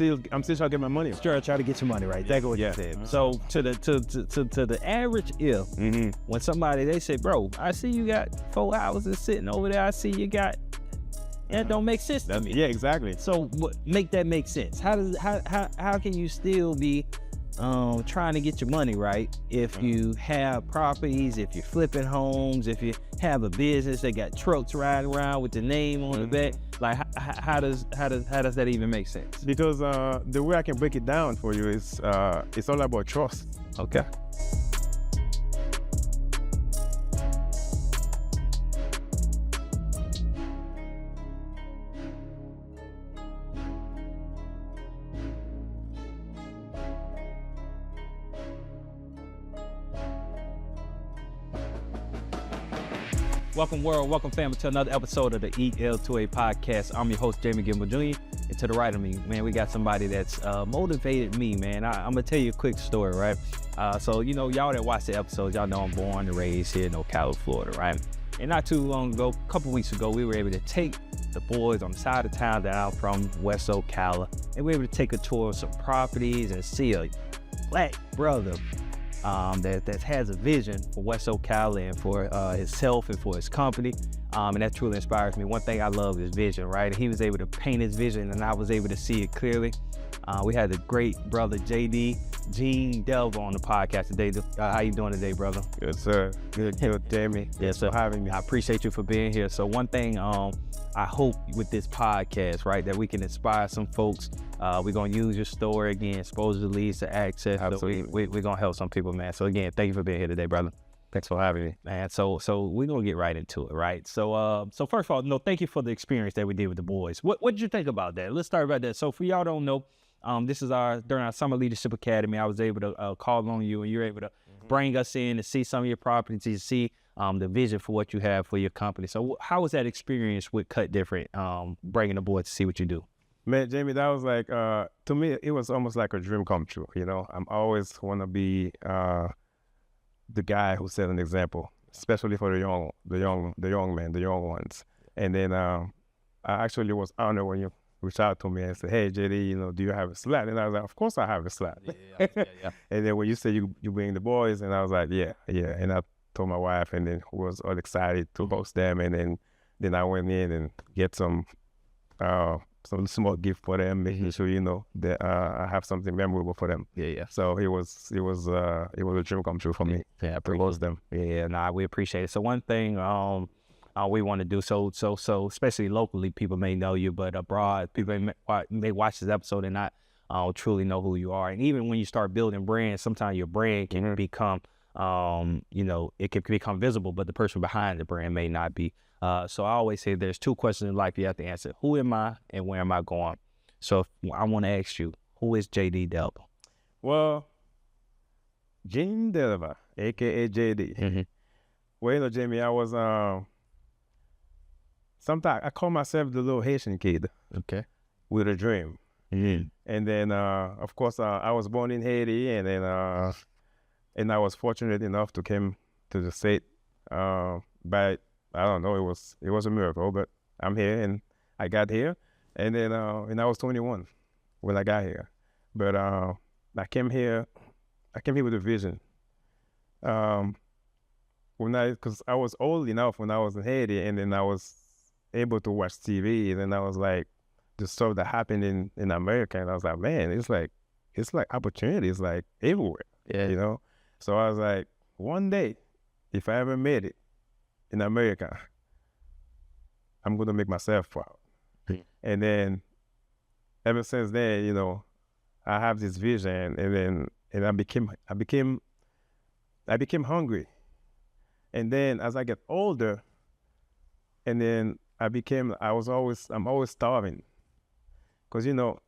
I'm still trying to get my money. Try to get your money right. That's what you said. So to the average ear, when somebody they say, bro, I see you got 4 houses sitting over there. I see you got. That don't make sense to me. Yeah, exactly. So make that make sense. How can you still be trying to get your money right if you have properties, if you're flipping homes, if you have a business that got trucks riding around with the name on the back? Like how does that even make sense? Because the way I can break it down for you is it's all about trust. Okay. Welcome world, welcome family to another episode of the EL2A Podcast. I'm your host, Jamie Gilmore Jr. And to the right of me, man, we got somebody that's motivated me, man. I'm gonna tell you a quick story, right? So, you know, y'all that watch the episodes, y'all know I'm born and raised here in Ocala, Florida, right? And not too long ago, a couple weeks ago, we were able to take the boys on the side of town that I'm from, West Ocala, and we were able to take a tour of some properties and see a black brother that has a vision for West Ocala and for himself and for his company, and that truly inspires me. One thing I love is vision, right? He was able to paint his vision and I was able to see it clearly. We had the great brother Jean JD Delva on the podcast today. How you doing today, brother? Good, sir. Good, Jamie. Yes, sir. For having me. I appreciate you for being here. So one thing I hope with this podcast, right, that we can inspire some folks. We're going to use your story again, supposedly to access. Absolutely. So we're going to help some people, man. So again, thank you for being here today, brother. Thanks for having me. Man, so we're going to get right into it, right? So first of all, no, thank you for the experience that we did with the boys. What did you think about that? Let's start about that. So for y'all don't know, this is during our Summer Leadership Academy, I was able to call on you and you're able to bring us in to see some of your properties, to see the vision for what you have for your company. So how was that experience with Cut Different, bringing the boys to see what you do? Man, Jamie, that was like, to me, it was almost like a dream come true. You know, I'm always want to be the guy who set an example, especially for the young men, the young ones. And then I actually was honored when you reached out to me and said, hey, JD, you know, do you have a slot? And I was like, of course I have a slot. Yeah. And then when you said you bring the boys, and I was like, yeah. And I told my wife, and then we was all excited to host them. And then I went in and get some small gift for them, making sure, you know, that I have something memorable for them. Yeah. So it was a dream come true for me. Yeah, to host them. Yeah, nah, we appreciate it. So one thing we want to do, so especially locally, people may know you, but abroad, people may watch this episode and not truly know who you are. And even when you start building brands, sometimes your brand can become, you know, it can become visible, but the person behind the brand may not be. So I always say there's 2 questions in life you have to answer. Who am I and where am I going? So I want to ask you, who is JD Delva? Well, Jean Delva, a.k.a. JD. Well, you know, Jamie, I was, sometimes I call myself the little Haitian kid. Okay. With a dream. And then, of course, I was born in Haiti, and then and I was fortunate enough to come to the state by, I don't know, it was a miracle, but I'm here and I got here. And then and I was 21 when I got here. But I came here with a vision. Because I was old enough when I was in Haiti, and then I was able to watch TV, and then I was like, the stuff that happened in America, and I was like, man, it's like opportunities like everywhere. Yeah. You know? So I was like, one day, if I ever made it in America, I'm gonna make myself proud. And then ever since then, you know, I have this vision, and I became hungry. And then as I get older, and then I'm always starving. Because, you know,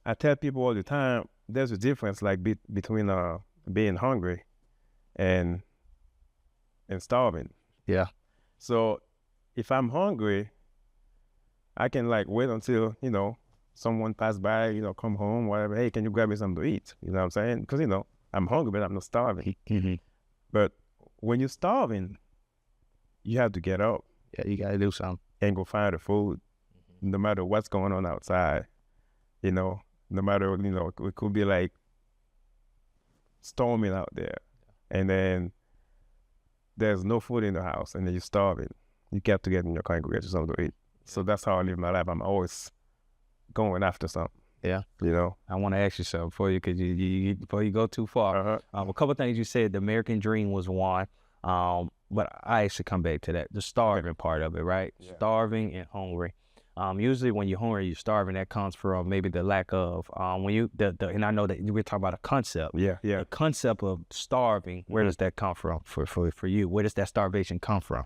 I tell people all the time, there's a difference like between being hungry and starving. Yeah. So if I'm hungry, I can like wait until, you know, someone pass by, you know, come home, whatever. Hey, can you grab me something to eat? You know what I'm saying? Because, you know, I'm hungry, but I'm not starving. But when you're starving, you have to get up. Yeah, you got to do something. And go find the food, no matter what's going on outside, you know. no matter, it could be like storming out there, and then there's no food in the house, and then you're starving. You get to get in your car and go get you something to eat. So that's how I live my life. I'm always going after something. Yeah. I want to ask you something before you go too far. A couple of things you said. The American dream was one, but I actually come back to that. The starving part of it, right? Yeah. Starving and hungry. Usually when you're hungry, you're starving. That comes from maybe the lack of and I know that we're talking about a concept. Yeah. The concept of starving. Where does that come from for you? Where does that starvation come from?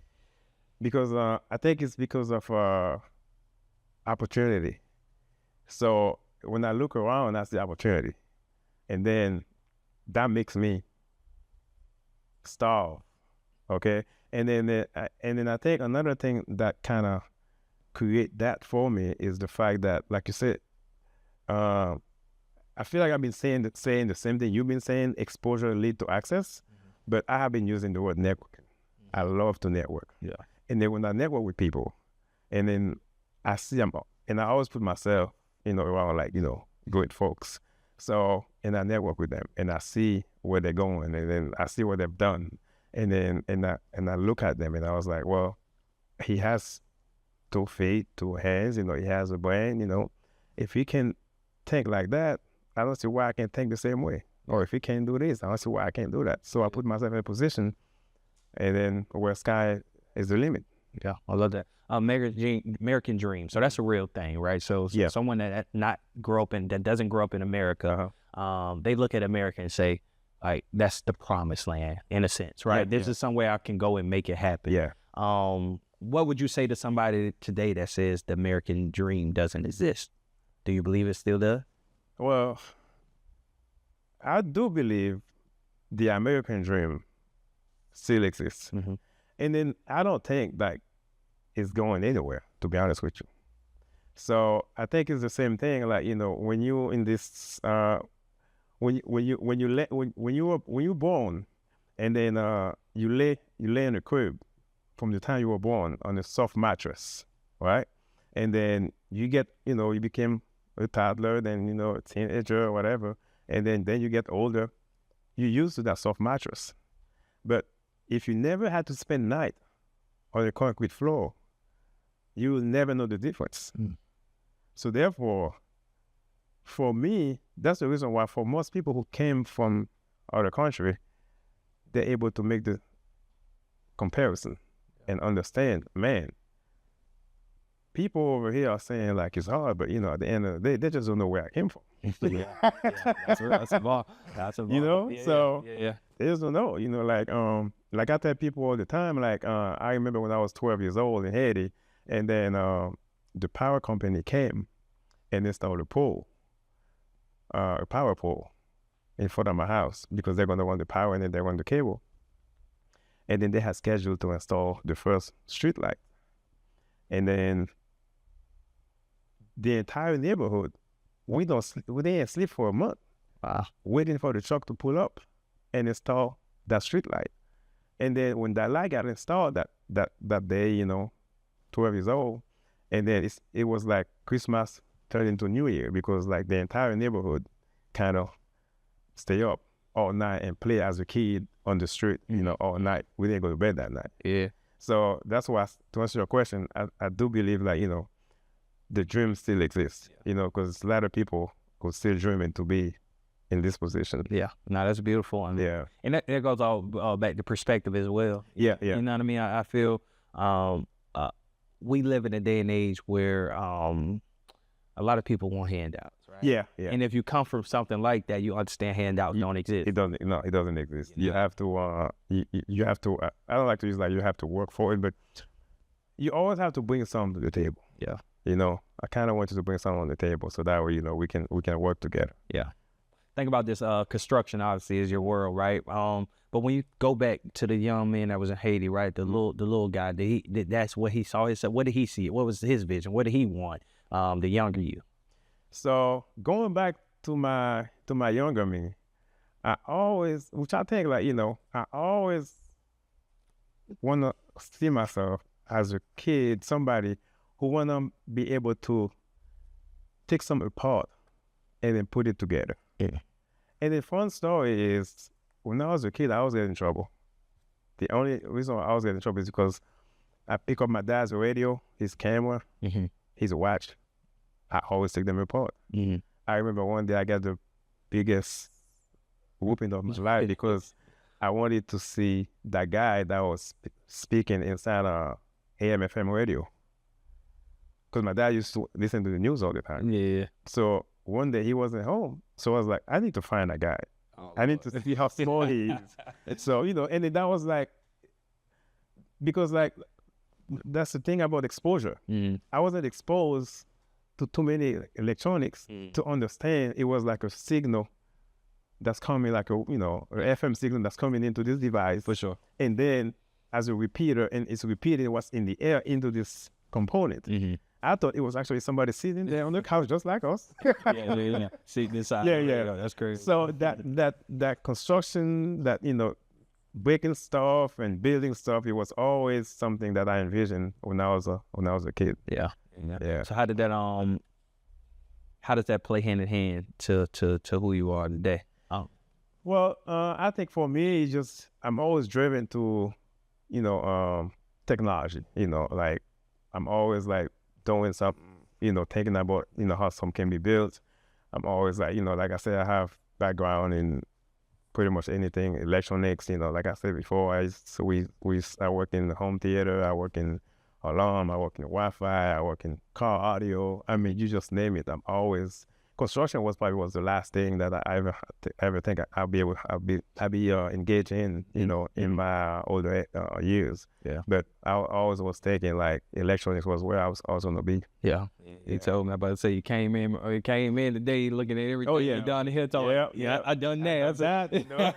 Because I think it's because of opportunity. So when I look around, that's the opportunity, and then that makes me starve. Okay, and then I think another thing that kind of create that for me is the fact that, like you said, I feel like I've been saying the same thing you've been saying. Exposure lead to access, but I have been using the word networking. I love to network. Yeah, and then when I network with people, and then I see them, and I always put myself, around like, great folks. So, and I network with them, and I see where they're going, and then I see what they've done, and then I look at them, and I was like, well, he has 2 feet, 2 hands, he has a brain, if he can think like that, I don't see why I can't think the same way. Or if he can't do this, I don't see why I can't do that. So I put myself in a position, and then where sky is the limit. Yeah, I love that. American dream. So that's a real thing, right? So yeah. Someone that doesn't grow up in America, they look at America and say, like, that's the promised land in a sense, right? This is somewhere I can go and make it happen. Yeah. What would you say to somebody today that says the American dream doesn't exist? Do you believe it still does? Well, I do believe the American dream still exists. Mm-hmm. And then I don't think that it's going anywhere, to be honest with you. So I think it's the same thing. Like, when you in this, when you're born, and then you lay in a crib from the time you were born on a soft mattress, right? And then you get, you became a toddler, then a teenager or whatever, and then you get older, you're used to that soft mattress. But if you never had to spend night on a concrete floor, you will never know the difference. So therefore, for me, that's the reason why for most people who came from other country, they're able to make the comparison and understand, man, people over here are saying like it's hard, but at the end of the day, they just don't know where I came from. That's a ball. So they just don't know. Like I tell people all the time. Like I remember when I was 12 years old in Haiti, and then the power company came and installed a power pole in front of my house because they're going to run the power and then they run the cable. And then they had scheduled to install the first street light. And then the entire neighborhood, we didn't sleep for a month. Wow. Waiting for the truck to pull up and install that street light. And then when that light got installed that day, 12 years old, and then it was like Christmas turned into New Year because like the entire neighborhood kind of stay up all night and play as a kid on the street, all night. We didn't go to bed that night. Yeah. So that's why, to answer your question, I do believe like, the dream still exists, because a lot of people who still dreaming to be in this position. Yeah, no, that's beautiful. And that goes all back to perspective as well. Yeah. You know what I mean? I feel we live in a day and age where a lot of people want handouts, right? Yeah. And if you come from something like that, you understand handouts don't exist. It doesn't exist. You have to, you have to, I don't like to use like you have to work for it, but you always have to bring something to the table. Yeah. I kind of want you to bring something on the table so that way, we can work together. Yeah. Think about this, construction obviously is your world, right? But when you go back to the young man that was in Haiti, right? The little guy, that's what he saw. What did he see? What was his vision? What did he want? The younger you. So going back to my younger me, I always, which I think like, I always want to see myself as a kid, somebody who want to be able to take something apart and then put it together. Yeah. And the fun story is, when I was a kid, I was getting in trouble. The only reason I was getting in trouble is because I pick up my dad's radio, his camera, his watch. I always take them apart. I remember one day I got the biggest whooping of my life because I wanted to see that guy that was speaking inside a AM/FM radio. Because my dad used to listen to the news all the time. Yeah. So one day he wasn't home. So I was like, I need to find that guy. I need to see how small he is. And so, you know, and then that was like, because like, that's the thing about exposure. I wasn't exposed to too many electronics to understand it was like a signal that's coming, like a, you know, an FM signal that's coming into this device. For sure. And then as a repeater, and it's repeating what's in the air into this component. I thought it was actually somebody sitting there on the couch just like us. Yeah. Sitting inside. Yeah. That's crazy. So that construction, that, you know, breaking stuff and building stuff, it was always something that I envisioned when I was a kid. Yeah. So how did that how does that play hand in hand to who you are today? Well, I think for me, it's just, I'm always driven to, you know, technology. You know, like I'm always like doing something, you know, thinking about, you know, how something can be built. I'm always like, you know, like I said, I have background in pretty much anything, electronics. You know, like I said before, I work in the home theater, I work in alarm, I work in Wi-Fi, I work in car audio. I mean, you just name it. I'm always, construction was the last thing that I ever think I'll be engaged in, you know, in my older years. Yeah. But I always was thinking like electronics was where I was going to be. Yeah. He told me, about to say, you came in today looking at everything. Oh yeah. You down the hill talking. Yeah. I done that. You know?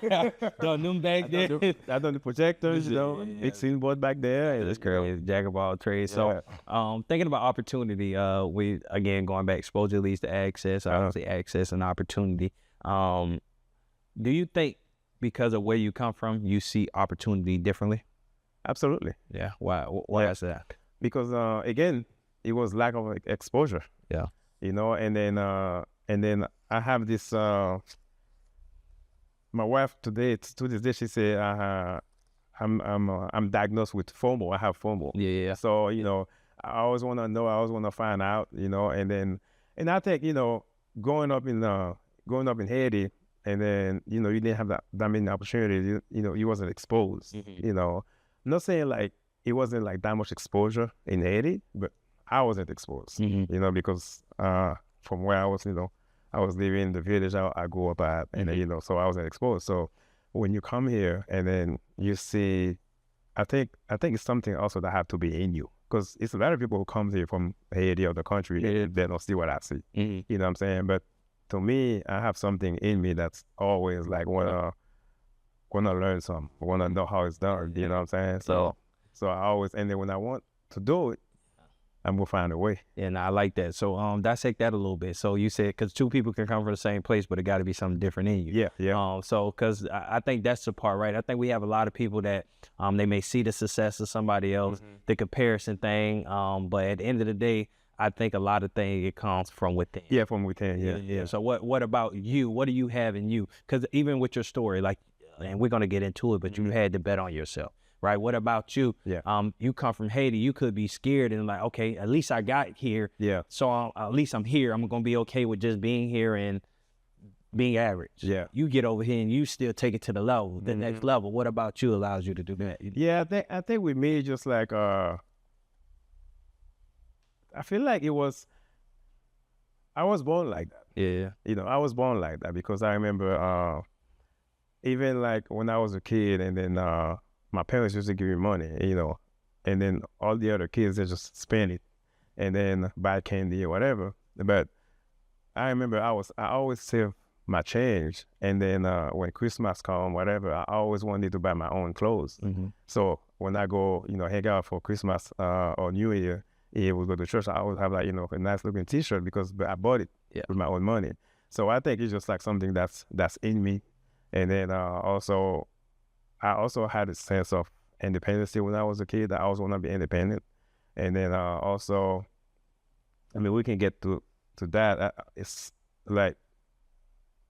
Done them back there. I done the projectors, you know, mixing board back there. This girl is jack of all trades. So, thinking about opportunity, we again going back, exposure leads to access. Obviously, access and opportunity. Do you think because of where you come from, you see opportunity differently? Absolutely. Yeah. Why is that? Because again, it was lack of exposure. Yeah. You know, and then I have this. My wife to this day, she said, I'm diagnosed with FOMO. I have FOMO. Yeah. So, you know, I always want to know. I always want to find out. You know, and I think, you know, growing up in Haiti, and then, you know, you didn't have that many opportunities. You know, you wasn't exposed. You know, I'm not saying like it wasn't like that much exposure in Haiti, but I wasn't exposed. You know, because from where I was, you know, I was living in the village I grew up at, and you know, so I wasn't exposed. So when you come here and then you see, I think it's something also that have to be in you, because it's a lot of people who come here from Haiti or the country, they don't see what I see. You know what I'm saying? But to me, I have something in me that's always like wanna learn something, wanna know how it's done. You know what I'm saying? So I always, and then when I want to do it, I'm gonna find a way. And I like that. So dissect that a little bit. So you said, because two people can come from the same place, but it got to be something different in you. Yeah. So because I think that's the part, right? I think we have a lot of people that they may see the success of somebody else, the comparison thing, but at the end of the day, I think a lot of things, it comes from within. Yeah, from within. Yeah. So what about you? What do you have in you? Because even with your story, like, and we're gonna get into it, but you had to bet on yourself. Right. What about you? Yeah. You come from Haiti. You could be scared and like, okay, at least I got here. Yeah. So at least I'm here. I'm gonna be okay with just being here and being average. Yeah. You get over here and you still take it to the level, the next level. What about you allows you to do that? Yeah. I think with me, just like I feel like I was born like that. Yeah. You know, I was born like that because I remember even like when I was a kid, and then my parents used to give me money, you know, and then all the other kids, they just spend it and then buy candy or whatever. But I remember I always save my change, and then when Christmas come, whatever, I always wanted to buy my own clothes. So when I go, you know, hang out for Christmas or New Year, we go to church, I always have like, you know, a nice looking T-shirt because I bought it with my own money. So I think it's just like something that's in me. And then also, I also had a sense of independence when I was a kid. I always want to be independent. And then also, I mean, we can get to that. It's like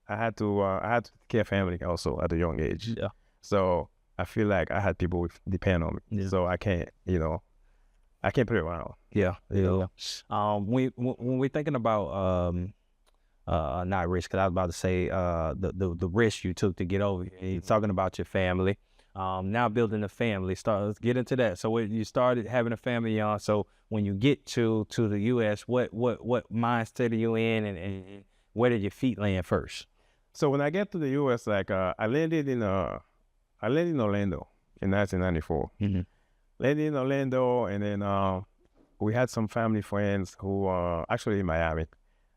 I had to take care of family also at a young age. Yeah. So I feel like I had people depend on me. Yeah. So I can't play around. Yeah. You know? When we're thinking about not risk, because I was about to say the risk you took to get over here. You're talking about your family. Now building a family. Let's get into that. So when you started having a family on, so when you get to the US, what mindset are you in, and where did your feet land first? So when I get to the US, like I landed in Orlando in 1994. Mm-hmm. Landed in Orlando, and then we had some family friends who were actually in Miami,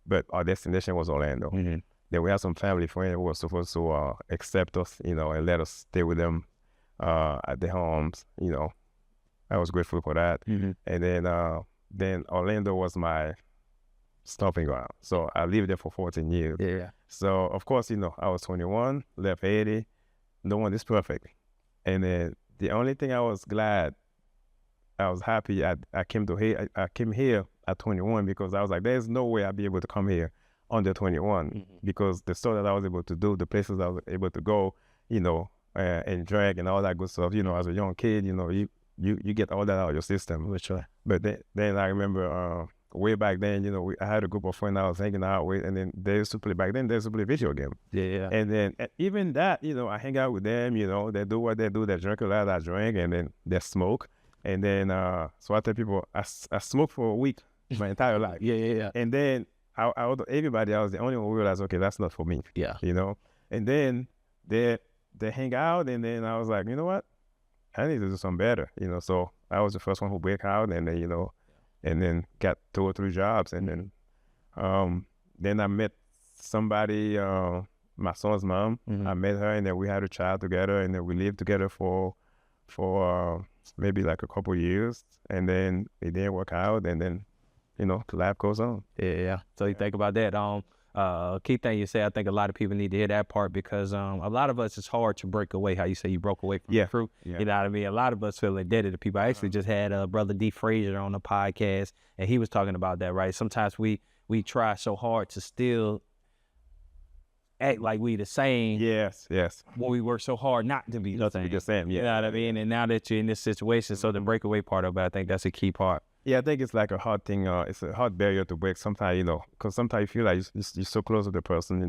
but our destination was Orlando. Mm-hmm. Then we had some family friends who were supposed to accept us, and let us stay with them at their homes. I was grateful for that. Mm-hmm. And then Orlando was my stomping ground. So I lived there for 14 years. Yeah. So of course, I was 21, left Haiti. No one is perfect. And then the only thing I was happy I came here at 21, because I was like, there's no way I'd be able to come here under 21, Mm-hmm. because the stuff that I was able to do, the places I was able to go, and drag and all that good stuff, as a young kid, you get all that out of your system. For sure. But then I remember way back then, I had a group of friends I was hanging out with, and then they used to play video game. Yeah. And then even that, I hang out with them, they do what they do, they drink a lot, I drink, and then they smoke. And then, so I tell people, I smoked for a week, my entire life. Yeah. And then everybody, I was the only one who realized, okay, that's not for me. Yeah. And then they hang out, and then I was like, you know what? I need to do something better, So I was the first one who break out, and then, and then got 2 or 3 jobs, and then I met somebody, my son's mom. Mm-hmm. I met her, and then we had a child together, and then we lived together for maybe like a couple years, and then it didn't work out, and then life goes on. Yeah. So you think about that. Key thing you say, I think a lot of people need to hear that part, because a lot of us, it's hard to break away. How you say you broke away from the crew. Yeah. You know what I mean? A lot of us feel indebted to people. I actually just had brother D Frazier on the podcast, and he was talking about that, right? Sometimes we try so hard to still act like we the same. Yes. When we work so hard not to be the same. Yeah. You know what I mean? And now that you're in this situation, so the breakaway part of it, I think that's a key part. Yeah, I think it's like a hard thing. It's a hard barrier to break sometimes, because sometimes you feel like you're so close with the person,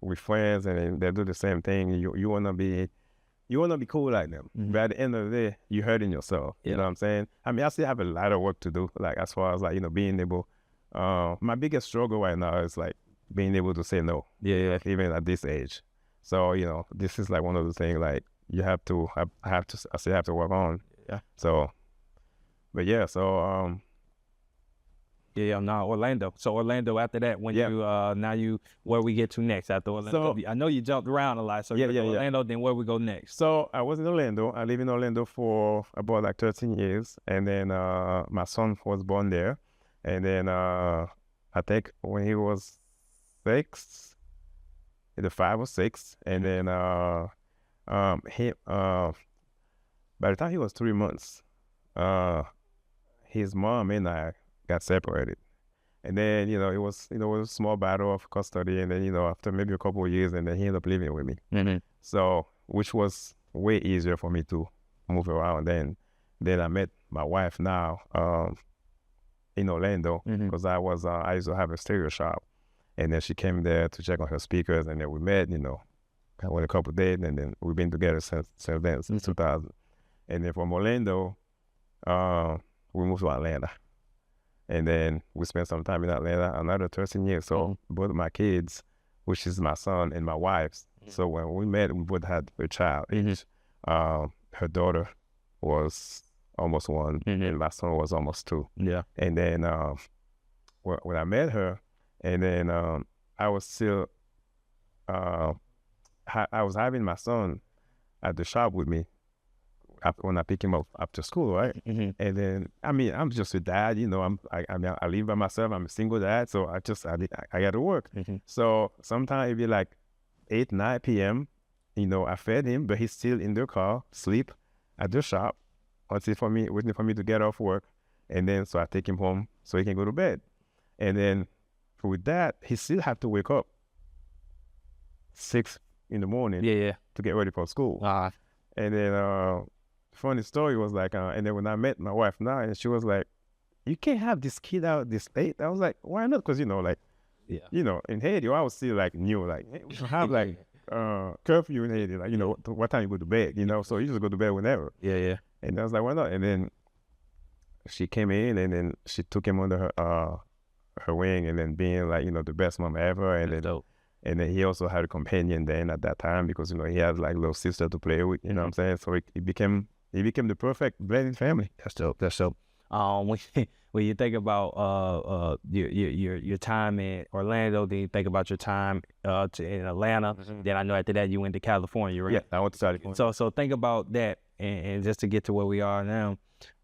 we're friends, and then they do the same thing. You want to be cool like them. Mm-hmm. But at the end of the day, you're hurting yourself. Yeah. You know what I'm saying? I mean, I still have a lot of work to do, like as far as like, being able, my biggest struggle right now is like being able to say no. Yeah. Even at this age. So, this is like one of the things like I still have to work on. Yeah. So, but yeah, so no, Orlando. So Orlando, after that, when you where we get to next after Orlando? So, I know you jumped around a lot. So Orlando, then where we go next? So I was in Orlando. I lived in Orlando for about like 13 years, and then my son was born there, and then I think when he was 6, either 5 or 6, and then he by the time he was 3 months, his mom and I got separated. And then, it was a small battle of custody. And then, after maybe a couple of years, and then he ended up living with me. Mm-hmm. So, which was way easier for me to move around. Then I met my wife now in Orlando, because I used to have a stereo shop. And then she came there to check on her speakers, and then we met, I went a couple of days, and then we've been together since then, since 2000. And then from Orlando, we moved to Atlanta. And then we spent some time in Atlanta, another 13 years. So both of my kids, which is my son and my wife's. So when we met, we both had a child. Her daughter was almost 1, and my son was almost 2. Yeah. And then when I met her, and then I was still, I was having my son at the shop with me when I pick him up after school, right? Mm-hmm. And then, I mean, I'm just a dad, I live by myself. I'm a single dad, so I got to work. Mm-hmm. So sometimes it'd be like 8, 9 p.m., I fed him, but he's still in the car, sleep at the shop, waiting for me to get off work. And then, so I take him home so he can go to bed. And then with that, he still have to wake up 6 in the morning Yeah. to get ready for school. And then funny story was like, and then when I met my wife now, and she was like, "You can't have this kid out this late." I was like, "Why not?" Because like, in Haiti, I always see like like, hey, we don't have like curfew in Haiti, like what time you go to bed, so you just go to bed whenever. Yeah. And I was like, why not? And then she came in, and then she took him under her wing, and then being like the best mom ever, and That's then dope. and then he also had a companion then at that time because he had like little sister to play with, you know what I'm saying? So he became the perfect blended family. That's dope. When you think about your time in Orlando, then you think about your time in Atlanta. Then I know after that you went to California, right? Yeah, I went to California. So think about that, and just to get to where we are now,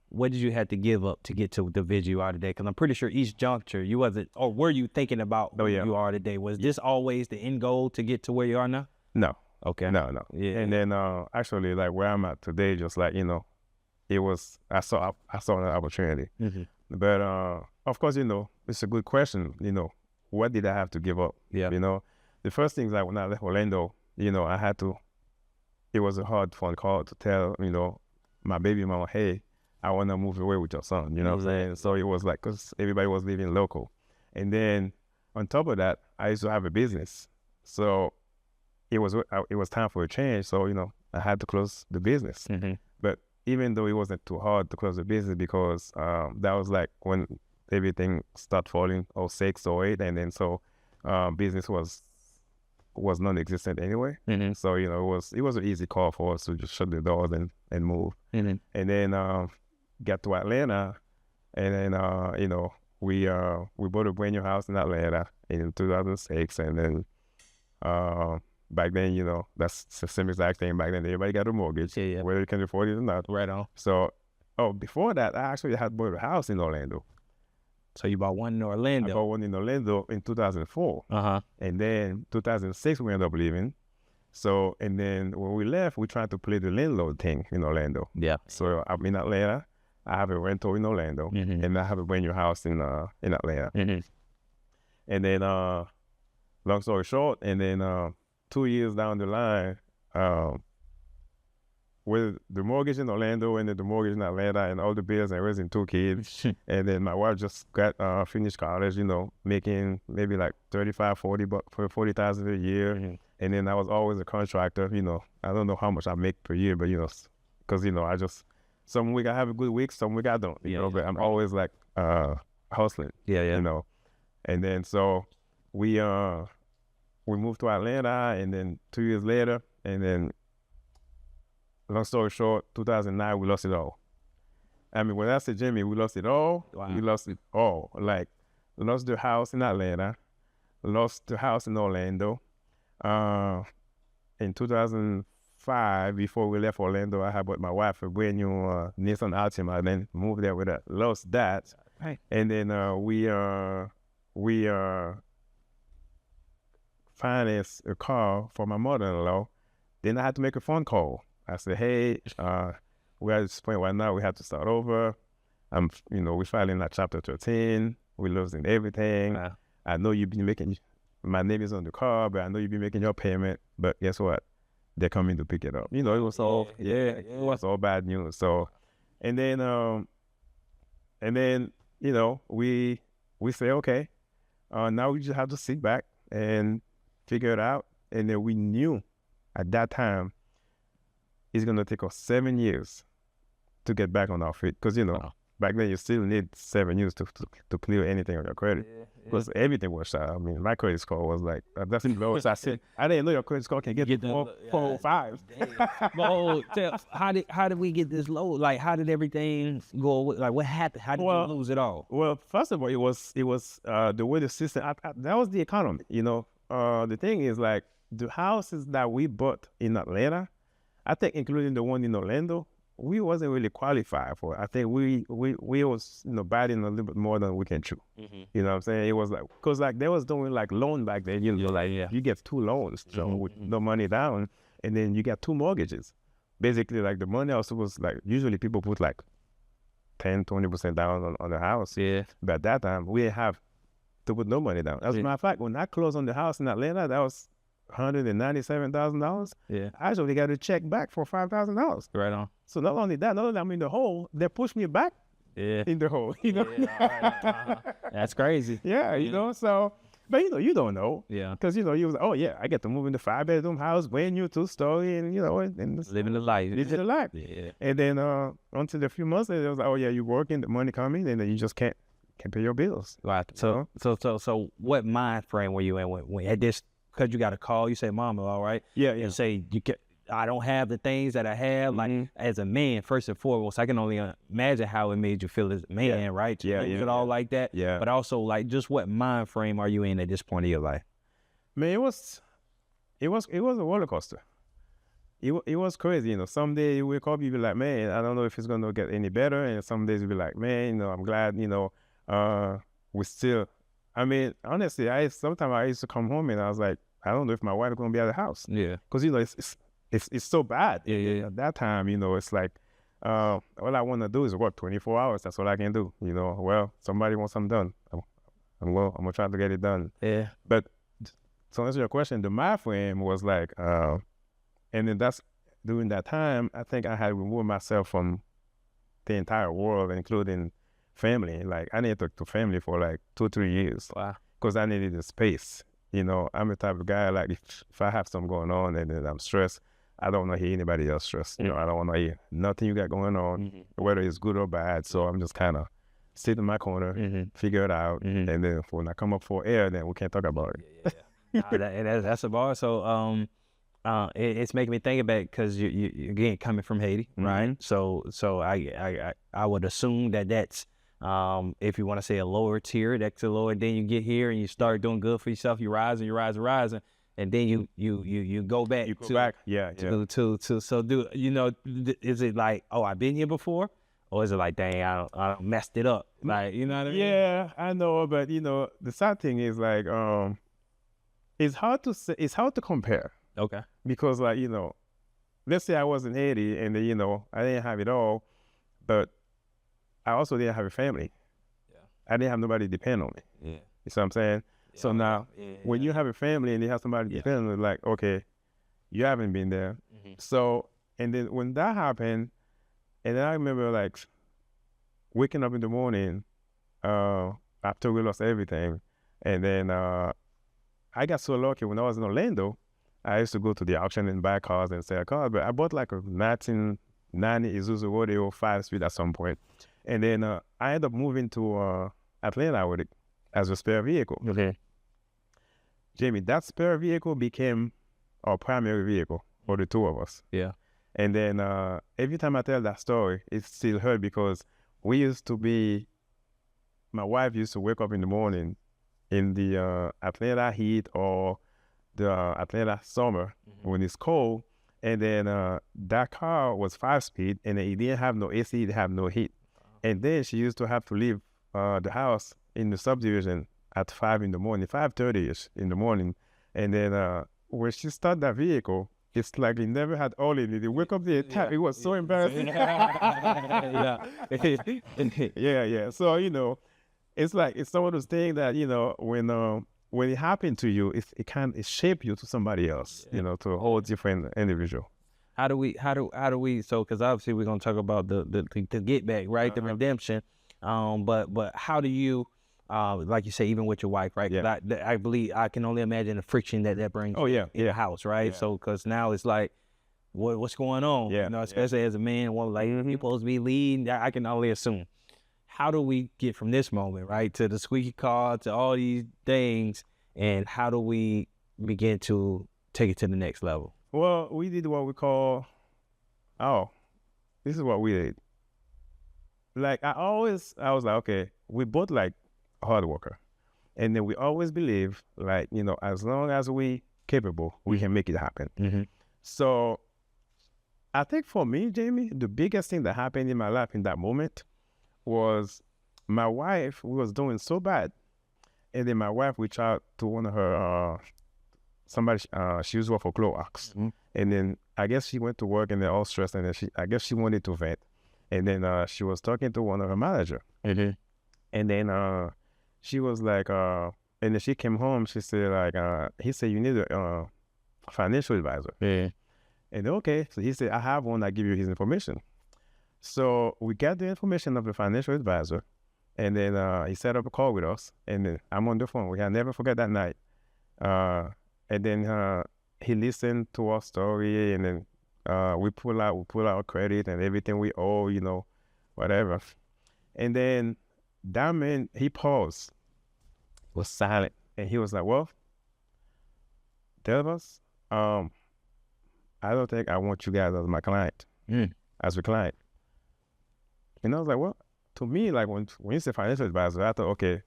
what did you have to give up to get to the vision you are today? Because I'm pretty sure each juncture you wasn't, or were you thinking about who you are today? Was this always the end goal to get to where you are now? No. Okay. No. Yeah. And then actually, like where I'm at today, just like it was, I saw an opportunity. But of course, it's a good question. What did I have to give up? Yeah. The first thing is like when I left Orlando, I had to. It was a hard phone call to tell my baby mama, hey, I want to move away with your son. You know what I'm saying? So it was like, because everybody was living local, and then on top of that, I used to have a business, so it was time for a change. So I had to close the business. But even though it wasn't too hard to close the business because that was like when everything started falling, 06, 08, and then so business was non-existent anyway. So it was an easy call for us to just shut the doors and move. And then got to Atlanta, and then we bought a brand new house in Atlanta in 2006, and then back then, that's the same exact thing. Back then, everybody got a mortgage, whether you can afford it or not. Right on. So, before that, I actually had bought a house in Orlando. So you bought one in Orlando? I bought one in Orlando in 2004. And then 2006, we ended up leaving. So, and then when we left, we tried to play the landlord thing in Orlando. Yeah. So I'm in Atlanta. I have a rental in Orlando, and I have a brand new house in Atlanta. And then, long story short, and then 2 years down the line, with the mortgage in Orlando and then the mortgage in Atlanta and all the bills and raising 2 kids, and then my wife just got finished college, making maybe like $40,000 a year, and then I was always a contractor. I don't know how much I make per year, but because I just. Some week I have a good week, some week I don't, but I'm always like hustling. Yeah. And then so we moved to Atlanta, and then 2 years later, and then long story short, 2009 we lost it all. I mean, when I say Jimmy, we lost it all. Wow. We lost it all. Like lost the house in Atlanta, lost the house in Orlando. In 2005, before we left Orlando, I had bought my wife a brand new Nissan Altima, and then moved there with her. Lost that, right. And then we financed a car for my mother-in-law. Then I had to make a phone call. I said, "Hey, we're at this point right now. We have to start over. We're filing like Chapter 13. We're losing everything. Wow. I know you've been making. My name is on the car, but I know you've been making your payment. But guess what? They're coming to pick it up. It was all it was all bad news. So, and then we say, okay, now we just have to sit back and figure it out. And then we knew at that time it's gonna take us 7 years to get back on our feet, because back then you still need 7 years to clear anything on your credit, because everything was shot. I mean, my credit score was like that's the lowest. I said I didn't know your credit score can get to 405. Well, how did we get this low? Like, how did everything go? Like, what happened? How did you lose it all? Well, first of all, it was the way the system. That was the economy. The thing is, like, the houses that we bought in Atlanta, I think, including the one in Orlando, we wasn't really qualified for it. I think we was biting a little bit more than we can chew. You know what I'm saying? It was like, because like they was doing like loan back then. You get 2 loans, with no money down, and then you got 2 mortgages. Basically, like the money also was like, usually people put like 10-20% down on the house. Yeah. But at that time we didn't have to put no money down. As a matter of fact, when I closed on the house in Atlanta, that was $197,000. Yeah. I actually got a check back for $5,000. Right on. So not only that, not only I'm in the hole, they pushed me back Yeah. in the hole. You know. Yeah, that's crazy. Yeah, you know. So, but you don't know. Yeah. Because you was, oh yeah, I get to move in the 5-bedroom house, brand new 2-story, and and Living the life. living the life. Yeah. And then until a few months later, it was like, oh yeah, you working, the money coming, and then you just can't pay your bills. Right. So what mind frame were you in when at this? Because you got a call, you say, "Mama, all right." Yeah, And say I don't have the things that I have. Like as a man, first and foremost, I can only imagine how it made you feel as a man, right? Yeah, Is it all like that? Yeah. But also, like, just what mind frame are you in at this point of your life? Man, it was a roller coaster. It was crazy, Some days you wake up, you be like, man, I don't know if it's gonna get any better, and some days you be like, man, I'm glad, we still. I mean, honestly, sometimes I used to come home and I was like, I don't know if my wife is gonna be at the house, Yeah. because it's so bad. Yeah. At that time, it's like, all I want to do is work 24 hours. That's all I can do. Well, somebody wants something done. I'm gonna try to get it done. Yeah. But to answer your question, the mind frame was like, and then during that time, I think I had removed myself from the entire world, including family. Like I needed to talk to family for like 2-3 years. Wow. Because I needed the space. I'm the type of guy, like if I have something going on and then I'm stressed, I don't want to hear anybody else stressed. I don't want to hear nothing you got going on, whether it's good or bad. So I'm just kind of sit in my corner, figure it out, and then when I come up for air, then we can talk about it. That's a bar. So it's making me think about, because you again coming from Haiti, right? So I would assume that's if you want to say a lower tier, that's a lower. Then you get here and you start doing good for yourself. You rising, and then you go back. To so is it like, oh, I've been here before, or is it like, dang, I messed it up, like, you know what I mean? Yeah, I know, but the sad thing is like it's hard to say, it's hard to compare. Okay. Because like let's say I was in Haiti and then I didn't have it all, but I also didn't have a family. Yeah. I didn't have nobody to depend on me. Yeah. You see what I'm saying? Yeah. So now, when you have a family and you have somebody to depend on, like, okay, you haven't been there. So, and then when that happened, and then I remember like waking up in the morning after we lost everything, and then I got so lucky when I was in Orlando. I used to go to the auction and buy cars and sell cars, but I bought like a 1990 Isuzu Rodeo 5-speed at some point. And then I ended up moving to Atlanta with it as a spare vehicle. Okay. Jamie, that spare vehicle became our primary vehicle for the two of us. Yeah. And then every time I tell that story, it still hurt because my wife used to wake up in the morning in the Atlanta heat or the Atlanta summer when it's cold. And then that car was 5-speed and it didn't have no AC, it didn't have no heat. And then she used to have to leave the house in the subdivision at 5:30ish in the morning. And then when she started that vehicle, it's like it never had oil in it. It wake up the tap. It was so embarrassing. Yeah. So, it's like, it's some of those things that, when it happened to you, it shape you to somebody else, to a whole different individual. How do we, so, because obviously we're going to talk about the get back, right? The redemption. But how do you, like you say, even with your wife, right? Yeah. I believe, I can only imagine the friction that brings in the house, right? Yeah. So, because now it's like, what's going on? Yeah. Especially as a man, like, you're supposed to be leading. I can only assume. How do we get from this moment, right, to the squeaky car, to all these things, and how do we begin to take it to the next level? Well, we did what we call, this is what we did. Like, I was like, okay, we both like hard worker. And then we always believe, like, as long as we capable, we can make it happen. So I think for me, Jamie, the biggest thing that happened in my life in that moment was my wife was doing so bad. And then my wife reached out to one of her, somebody, she used to work for Clorox. And then I guess she went to work and they're all stressed. And then I guess she wanted to vent. And then she was talking to one of her manager. And then she was like, and then she came home, she said like, he said, you need to financial advisor. Yeah. And okay, so he said, I have one, I give you his information. So we got the information of the financial advisor, and then he set up a call with us, and then I'm on the phone. We can never forget that night. And then he listened to our story, and then we pull out credit and everything we owe, whatever. And then that man, he paused, was silent, and he was like, well, Delvas, I don't think I want you guys as my client, as a client. And I was like, well, to me, like when you say financial advisor, I thought, okay,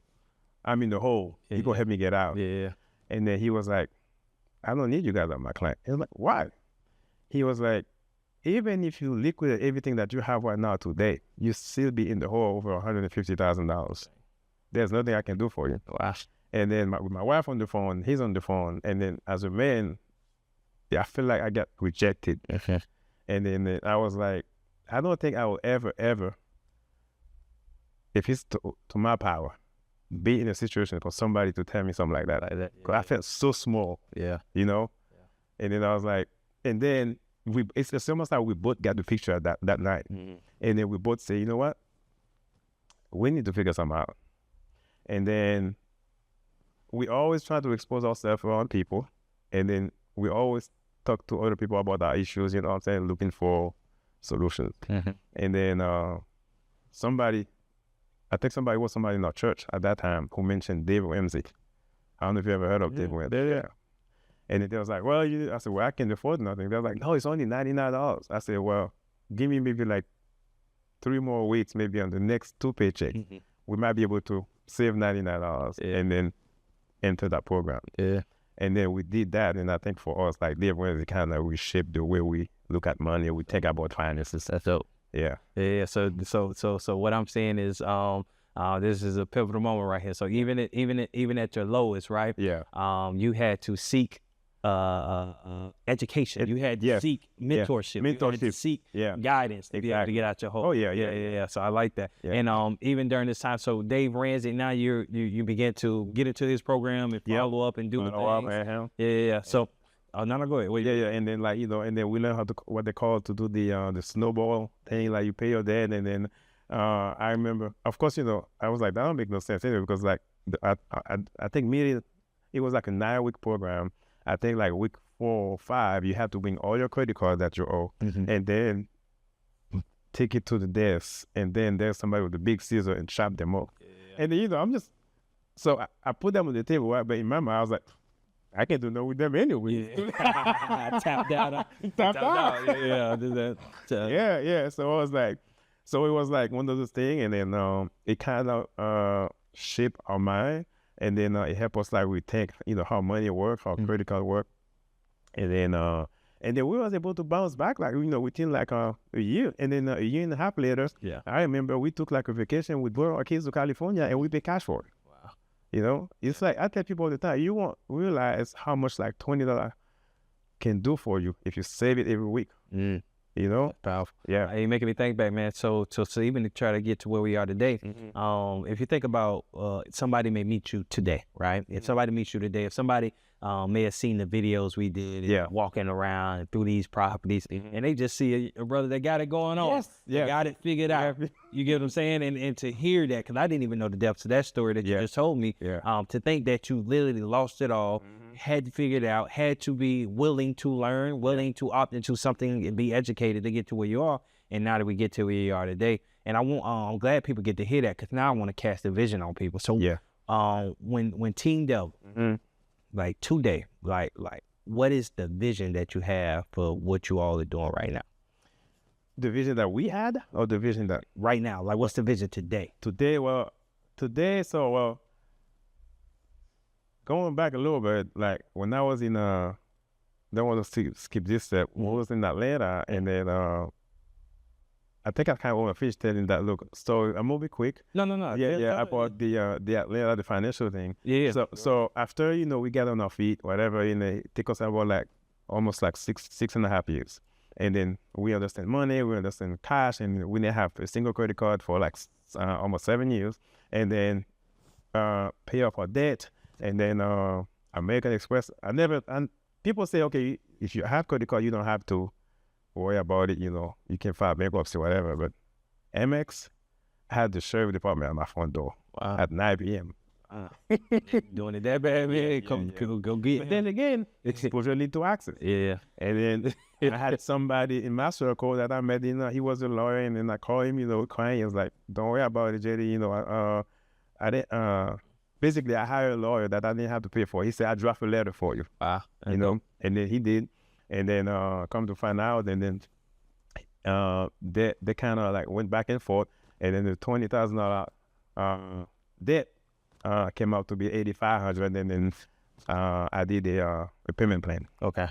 I'm in the hole. He gonna help me get out. Yeah. And then he was like, I don't need you guys as my client. And I was like, why? He was like, even if you liquidate everything that you have right now today, you still be in the hole over $150,000. There's nothing I can do for you. Wow. And then with my wife on the phone, he's on the phone. And then as a man, I feel like I got rejected. Okay. And then I was like, I don't think I will ever, if it's to my power, be in a situation for somebody to tell me something like that. Because I felt so small. Yeah. Yeah. And then I was like, and then it's almost like we both got the picture that night. Mm-hmm. And then we both say, you know what? We need to figure something out. And then we always try to expose ourselves around people. And then we always talk to other people about our issues, you know what I'm saying, looking for solutions. Mm-hmm. And then I think somebody in our church at that time who mentioned Dave Ramsey. I don't know if you ever heard of Dave Ramsey. Yeah. And then they was like, well, I said, well, I can't afford nothing. They're like, no, it's only $99. I said, well, give me maybe like 3 more weeks, maybe on the next 2 paychecks. Mm-hmm. We might be able to save $99 and then enter that program. Yeah. And then we did that. And I think for us, like Dave Ramsey kind of reshaped the way we look at money, we think about finances. That's dope. Yeah. Yeah. So what I'm saying is, this is a pivotal moment right here. So even at your lowest, right? Yeah. You had to seek education. You had to seek mentorship. You had to seek guidance to be able to get out your hole. Oh yeah. So I like that. Yeah. And even during this time, so Dave Ramsey, now you begin to get into his program and follow up and do the things. Yeah. So no, go ahead. Yeah. And then and then we learn how to what they call to do the snowball thing. Like you pay your debt, and then I remember, of course, I was like, that don't make no sense anyway, because like I think it was like a 9-week program. I think like week 4 or 5, you have to bring all your credit cards that you owe, and then take it to the desk, and then there's somebody with a big scissor and chop them up. Yeah. And then, I'm just, so I put them on the table, right? But in my mind, I was like, I can't do no with them anyway. Yeah. Tapped out. Yeah. So it was like one of those things, and then it kind of shaped our mind. And then it helped us like rethink, how money works, how credit card work. And then we was able to bounce back like, within like a year. And then a year and a half later, I remember we took like a vacation. We brought our kids to California and we paid cash for it. Wow. It's like, I tell people all the time, you won't realize how much like $20 can do for you if you save it every week. Powerful. Yeah. You're making me think back, man. So even to try to get to where we are today, if you think about somebody may meet you today, right? If somebody meets you today, if somebody may have seen the videos we did walking around through these properties, and they just see a brother that got it going on. Yes. Yeah. Got it figured out. You get what I'm saying? And to hear that, because I didn't even know the depths of that story that you just told me, to think that you literally lost it all, had to figure it out, had to be willing to learn, willing to opt into something and be educated to get to where you are. And now that we get to where you are today, and I'm glad people get to hear that, because now I want to cast a vision on people. So when Team Delva, like today, like what is the vision that you have for what you all are doing right now? The vision that we had, or the vision that right now? Like, what's the vision today? Going back a little bit, like when I was in don't want to skip this step. When I was in Atlanta, and then I think I kind of want to finish telling that story. I'm gonna be quick. No. Yeah. About the Atlanta, the financial thing. Yeah. So after we get on our feet, whatever, it took us about like almost like 6.5 years, and then we understand money, we understand cash, and we didn't have a single credit card for like almost 7 years, and then pay off our debt. And then American Express, people say, okay, if you have credit card, you don't have to worry about it. You can file bankruptcy, whatever. But Amex had the sheriff department at my front door at 9 p.m. Doing it that bad, man. Go get. But then again, exposure lead to access. Yeah. And then I had somebody in my circle that I met. He was a lawyer, and then I called him. Crying. He was like, "Don't worry about it, JD. I didn't. Basically, I hired a lawyer that I didn't have to pay for. He said, I draft a letter for you. And then he did. And then come to find out, and then they kind of like went back and forth. And then the $20,000 debt came out to be $8,500, and then I did a payment plan. Okay.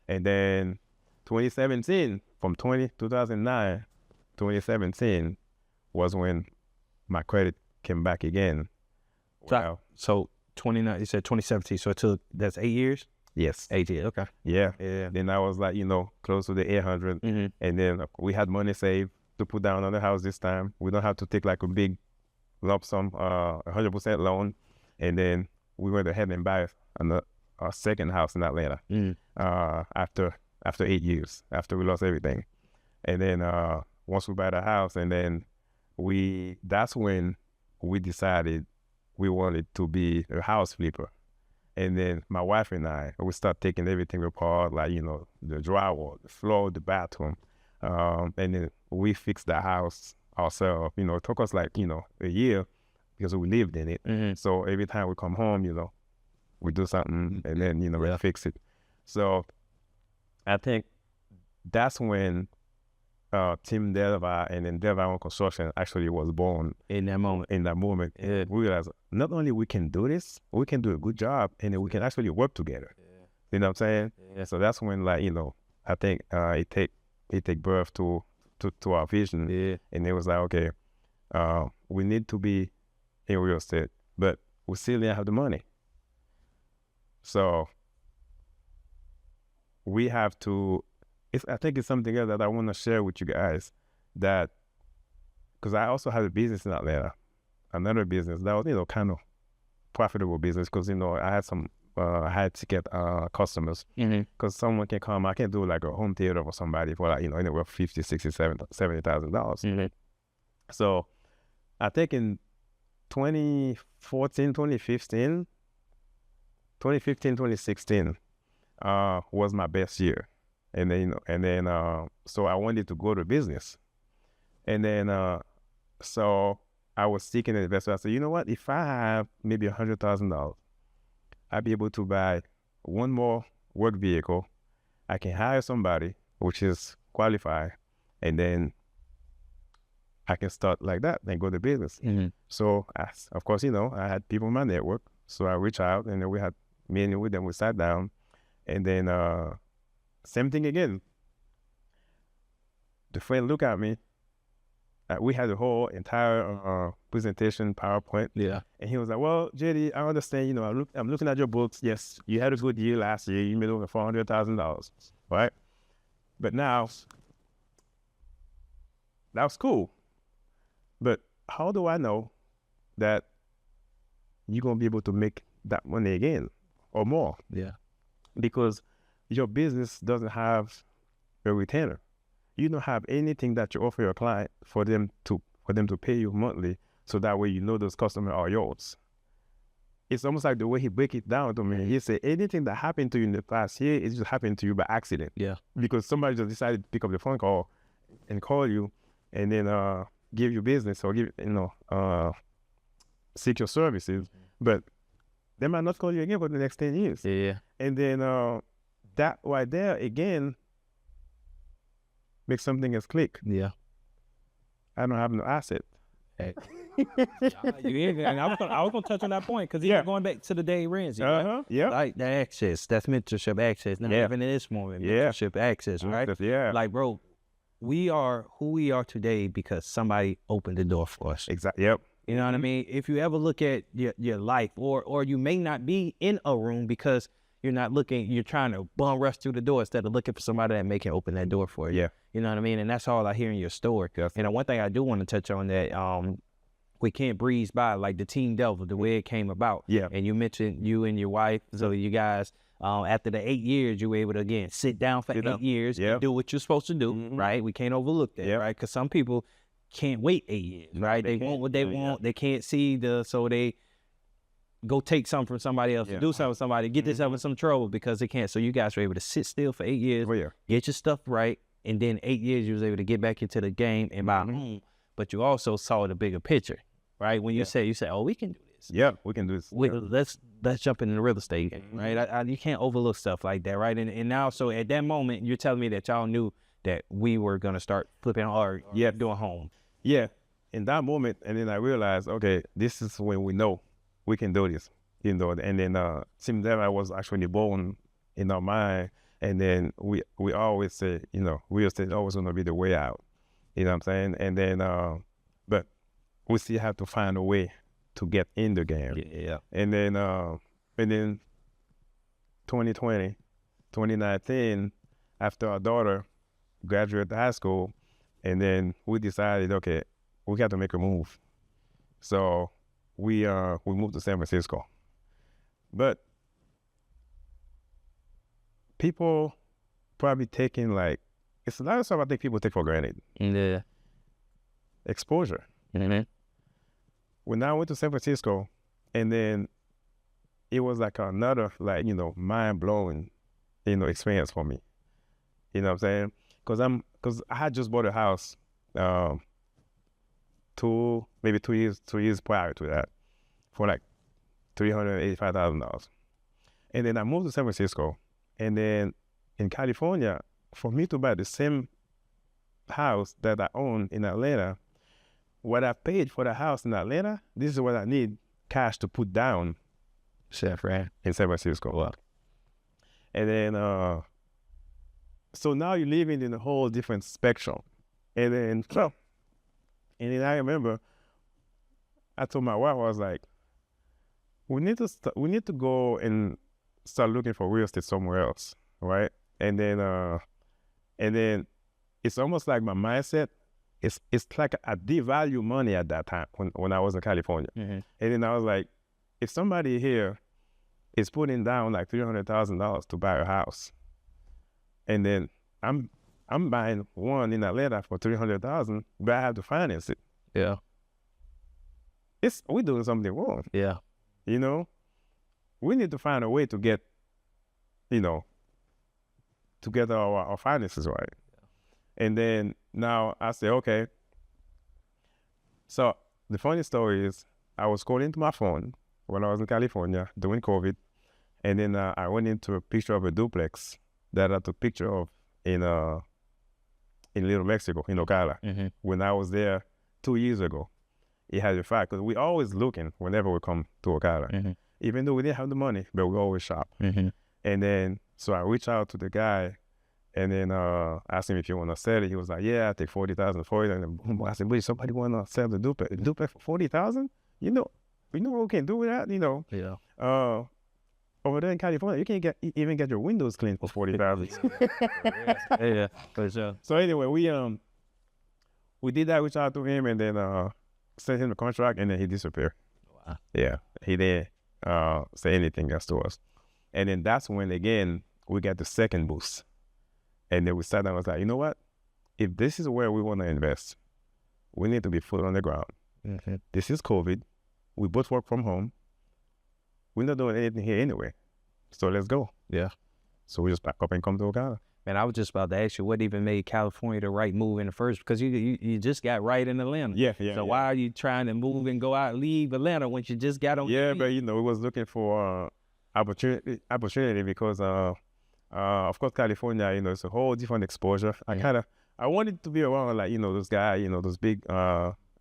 And then 2017, from 2009, 2017 was when my credit came back again. Wow. So 29, you said 2017, so that's 8 years? Yes. 8 years, okay. Yeah. Then I was like, close to the 800. Mm-hmm. And then we had money saved to put down on the house this time. We don't have to take like a big lump sum, 100% loan. And then we went ahead and buy a second house in Atlanta after 8 years, after we lost everything. And then once we buy the house, and then that's when we decided we wanted to be a house flipper. And then my wife and I, we start taking everything apart, like, the drywall, the floor, the bathroom. And then we fixed the house ourselves. It took us like, a year because we lived in it. Mm-hmm. So every time we come home, we do something and then, we fix it. So I think that's when Team Delva and then Delva on Construction actually was born in that moment. Yeah. We realized not only we can do this, we can do a good job, and then we can actually work together. Yeah. You know what I'm saying? Yeah. So that's when, like, I think it take birth to our vision. Yeah. And it was like, okay, we need to be in real estate, but we still didn't have the money. So we have to. I think it's something else that I want to share with you guys, that because I also had a business in Atlanta, another business that was, kind of profitable business, because, I had some high ticket customers, because someone can come, I can do like a home theater for somebody for like, anywhere $50,000, $60,000, $70,000. So I think in 2014, 2016 was my best year. And then, so I wanted to go to business. And then, so I was seeking an investor. I said, you know what? If I have maybe $100,000, I'll be able to buy one more work vehicle. I can hire somebody which is qualified, and then I can start like that and go to business. Mm-hmm. So, of course, I had people in my network. So I reached out, and then we had meeting with them. We sat down, and then, same thing again. The friend looked at me. We had the whole entire presentation PowerPoint. Yeah. And he was like, well, JD, I understand, I'm looking at your books. Yes, you had a good year last year. You made over $400,000, right? But now, that was cool. But how do I know that you're going to be able to make that money again or more? Yeah. Because your business doesn't have a retainer. You don't have anything that you offer your client for them to pay you monthly, so that way those customers are yours. It's almost like the way he break it down to me. He said anything that happened to you in the past year is just happened to you by accident. Yeah. Because somebody just decided to pick up the phone call and call you, and then give you business or seek your services, but they might not call you again for the next 10 years. Yeah. And then that right there again makes something else click. Yeah. I don't have no asset. Hey. And I was gonna touch on that point, because you're going back to the Dave Ramsey, right? Yeah. Like the access, that's mentorship access. Not even in this moment, mentorship access, right? Yeah. Like, bro, we are who we are today because somebody opened the door for us. Exactly. Yep. You know what I mean? If you ever look at your life, or you may not be in a room because you're trying to bum rush through the door instead of looking for somebody that can open that door for you. Yeah. You know what I mean? And that's all I hear in your story. Yes. And one thing I do want to touch on that, we can't breeze by, like the Team Delva, the way it came about. Yeah. And you mentioned you and your wife, so you guys After the 8 years, you were able to, again, sit down for 8 years and do what you're supposed to do, right? We can't overlook that, right? Because some people can't wait 8 years, right? They want what they want. They can't see so they go take something from somebody else, do something with somebody, get themselves in some trouble because they can't. So you guys were able to sit still for 8 years, get your stuff right, and then 8 years you was able to get back into the game and buy a home. But you also saw the bigger picture, right? When you say, oh, we can do this. Yeah, we can do this. Let's jump into the real estate game, right? You can't overlook stuff like that, right? And now, so at that moment, you're telling me that y'all knew that we were gonna start flipping or doing home. Yeah, in that moment, and then I realized, okay, this is when we know we can do this, and then since then I was actually born in our mind, and then we always say, real estate is always gonna be the way out, you know what I'm saying? And then, but we still have to find a way to get in the game. Yeah. And then 2020, 2019, after our daughter graduated high school, and then we decided, okay, we got to make a move. So we moved to San Francisco. But people probably taking it's a lot of stuff I think people take for granted. Yeah. Exposure. When I went to San Francisco, and then it was like another mind-blowing, experience for me. You know what I'm saying? Because I had just bought a house 2 years prior to that for like $385,000. And then I moved to San Francisco, and then in California, for me to buy the same house that I own in Atlanta, what I paid for the house in Atlanta, this is what I need cash to put down in San Francisco. Wow. And then, so now you're living in a whole different spectrum. And then I remember I told my wife, I was like, we need to go and start looking for real estate somewhere else, right? And then it's almost like my mindset. It's like I devalue money at that time when I was in California. And then I was like, if somebody here is putting down like $300,000 to buy a house, and then I'm buying one in Atlanta for $300,000, but I have to finance it. Yeah. We're doing something wrong. Yeah. We need to find a way to get, to get our finances right. And then now I say, okay. So the funny story is I was calling to my phone when I was in California during COVID. And then I went into a picture of a duplex that I took a picture of in Little Mexico, in Ocala, when I was there 2 years ago. It had a fact, because we always looking whenever we come to Ocala. Even though we didn't have the money, but we always shop. And then, so I reached out to the guy, and then asked him if he want to sell it. He was like, yeah, I take $40,000 for it. And then boom, I said, wait, somebody want to sell the duplex for $40,000? We know what we can do with that, Yeah. Over there in California, you can't even get your windows cleaned for $40,000. Yeah, for sure. So anyway, we did that, reached out to him, and then sent him the contract, and then he disappeared. Wow. Yeah, he didn't say anything else to us. And then that's when, again, we got the second boost. And then we sat down and was like, you know what? If this is where we want to invest, we need to be foot on the ground. This is COVID. We both work from home. We're not doing anything here anyway. So let's go. Yeah. So we just pack up and come to Ocala. Man, I was just about to ask you, what even made California the right move in the first? Because you just got right in Atlanta. Yeah. So why are you trying to move and go out, leave Atlanta when you just got on? Yeah, but we was looking for opportunity because of course California, it's a whole different exposure. I wanted to be around those guys, those big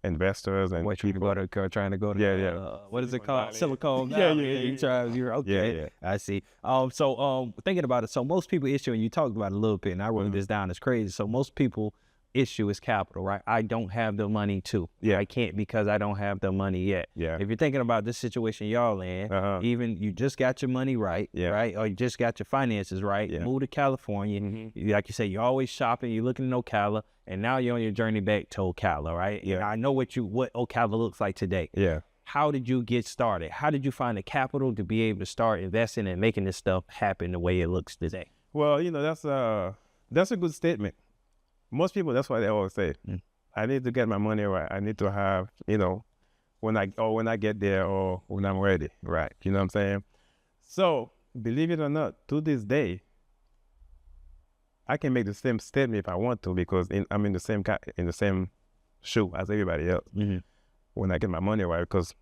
investors and people are trying to go to what is it called? Silicon Valley. You're okay. Yeah. I see. So thinking about it, so most people issue, and you talked about it a little bit, and I wrote this down, it's crazy. So most people issue is capital, right? I don't have the money to. Yeah. I can't because I don't have the money yet. Yeah. If you're thinking about this situation y'all in, even you just got your money right, right? Or you just got your finances right, move to California. Like you say, you're always shopping, you're looking in Ocala, and now you're on your journey back to Ocala, right? Yeah. And I know what Ocala looks like today. Yeah. how did you get started? How did you find the capital to be able to start investing and making this stuff happen the way it looks today? Well, that's a good statement. Most people, that's what they always say. I need to get my money right. I need to have, when I get there or when I'm ready, right? You know what I'm saying? So, believe it or not, to this day, I can make the same statement if I want to because I'm in the same shoe as everybody else when I get my money right because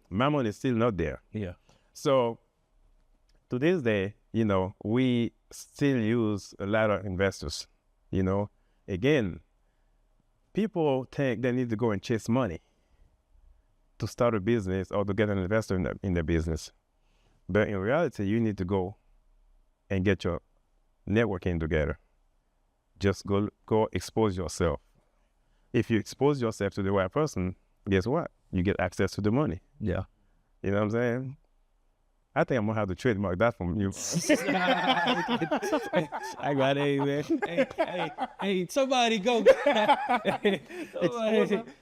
my money is still not there. Yeah. So, to this day, we still use a lot of investors, Again, people think they need to go and chase money to start a business or to get an investor in the business. But in reality, you need to go and get your networking together. Just go expose yourself. If you expose yourself to the right person, guess what? You get access to the money. Yeah. You know what I'm saying? I think I'm going to have to trademark that from you. I got it, man. Hey, somebody go.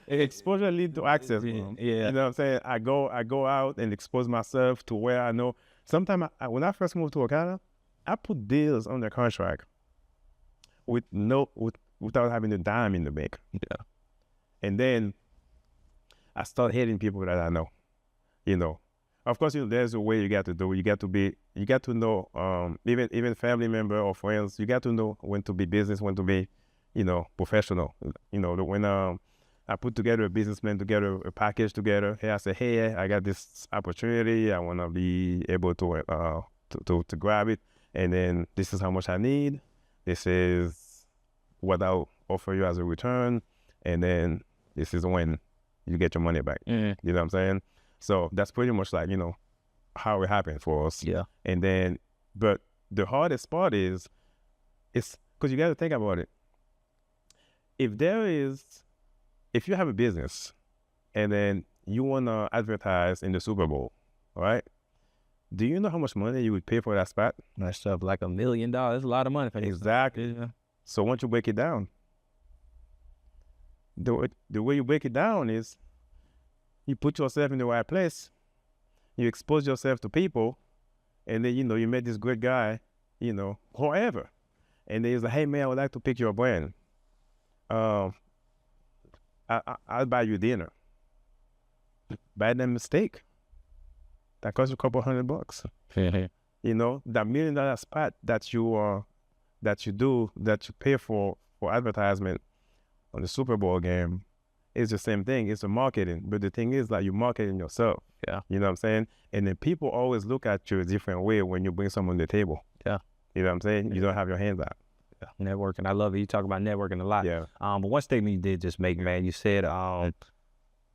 Exposure leads to access. Yeah. You know what I'm saying? I go out and expose myself to where I know. Sometimes when I first moved to Ocala, I put deals on the contract without having a dime in the bank. Yeah. And then I start hitting people that I know. Of course, there's a way you got to do. You got to know, even family member or friends, you got to know when to be business, when to be, professional. When I put together a business plan, together a package together, I say, hey, I got this opportunity. I want to be able to grab it. And then this is how much I need. This is what I'll offer you as a return. And then this is when you get your money back. You know what I'm saying? So that's pretty much like, how it happened for us. Yeah. And then, but the hardest part is because you got to think about it. If you have a business and then you want to advertise in the Super Bowl, right? Do you know how much money you would pay for that spot? That stuff like $1 million. That's a lot of money for Exactly. Yeah. So once you break it down, the way you break it down is you put yourself in the right place, you expose yourself to people, and then, you met this great guy, whoever. And then he's like, hey, man, I would like to pick your brain. I'll buy you dinner. Buy them a steak. That costs you a couple $100. That $1 million spot that you pay for advertisement on the Super Bowl game is the same thing. It's a marketing. But the thing is that you're marketing yourself. Yeah. You know what I'm saying? And then people always look at you a different way when you bring someone to the table. Yeah. You know what I'm saying? Yeah. You don't have your hands out. Yeah. Networking. I love it. You talk about networking a lot. Yeah. But one statement you did just make, man, you said,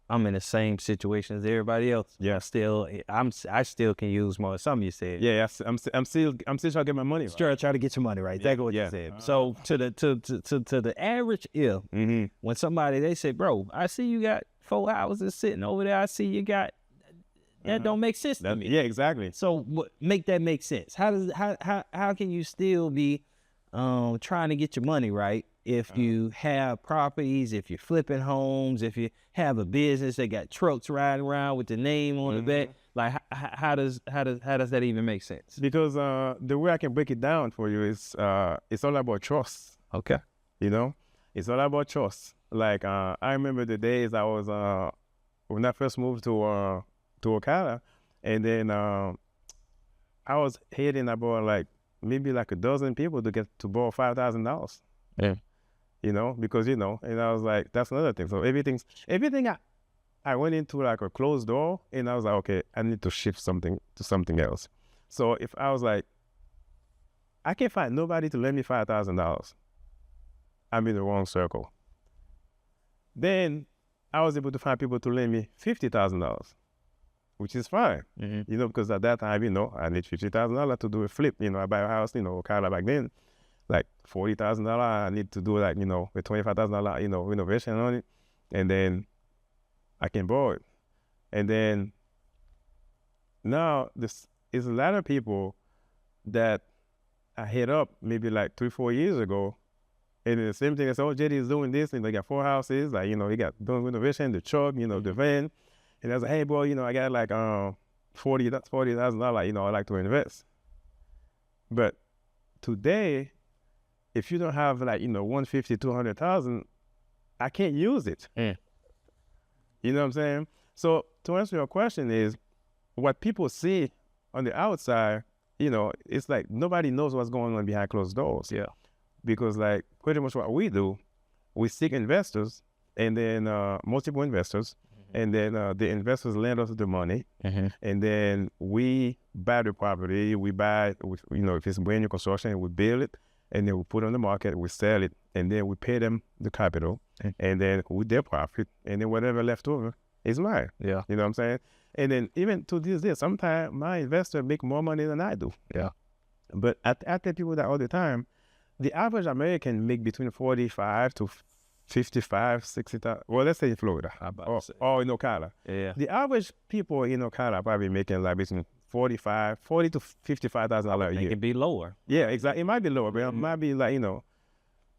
I'm in the same situation as everybody else. Yeah. I still can use more. Something you said. Yeah. I'm still trying to get my money. Still trying to get your money right. That's what you said. So to the average ill, when somebody they say, bro, I see you got 4 houses sitting over there. I see you got that don't make sense to me. Yeah, exactly. So make that make sense. How can you still be trying to get your money right if you have properties, if you're flipping homes, if you have a business that got trucks riding around with the name on the back? Like how does that even make sense? Because the way I can break it down for you is it's all about trust. Okay. It's all about trust. Like I remember the days I was when I first moved to Ocala, and then I was hitting about maybe a dozen people to borrow $5,000. Yeah. Because and I was like, that's another thing. So everything I went into a closed door, and I was like, okay, I need to shift something to something else. So if I was like, I can't find nobody to lend me $5,000, I'm in the wrong circle. Then I was able to find people to lend me $50,000, which is fine, because at that time, I need $50,000 to do a flip. I buy a house, Ocala back then, $40,000. I need to do a $25,000, renovation on it, and then I can borrow it. And then now this is a lot of people that I hit up maybe 3-4 years ago, and the same thing. I said, JD is doing this, and they got 4 houses, he got doing renovation, the truck, the van. And I was like, hey, bro, I got like $40,000, I like to invest. But today, if you don't have like, 150, 200,000, I can't use it. Mm. You know what I'm saying? So to answer your question is, what people see on the outside, it's like nobody knows what's going on behind closed doors. Yeah. Because like pretty much what we do, we seek investors, and then multiple investors, and then the investors lend us the money, and then we buy the property. We buy, if it's brand new construction, we build it, and then we put it on the market, we sell it, and then we pay them the capital, and then with their profit, and then whatever left over is mine. Yeah. You know what I'm saying? And then even to this day, sometimes my investor make more money than I do. Yeah. But I tell people that all the time. The average American make between 45 to 55, 60,000. Well, let's say in Florida or in Ocala. Yeah. The average people in Ocala probably making like between 40 to $55,000 a year. It can be lower. Yeah, exactly. It might be lower, but it might be like,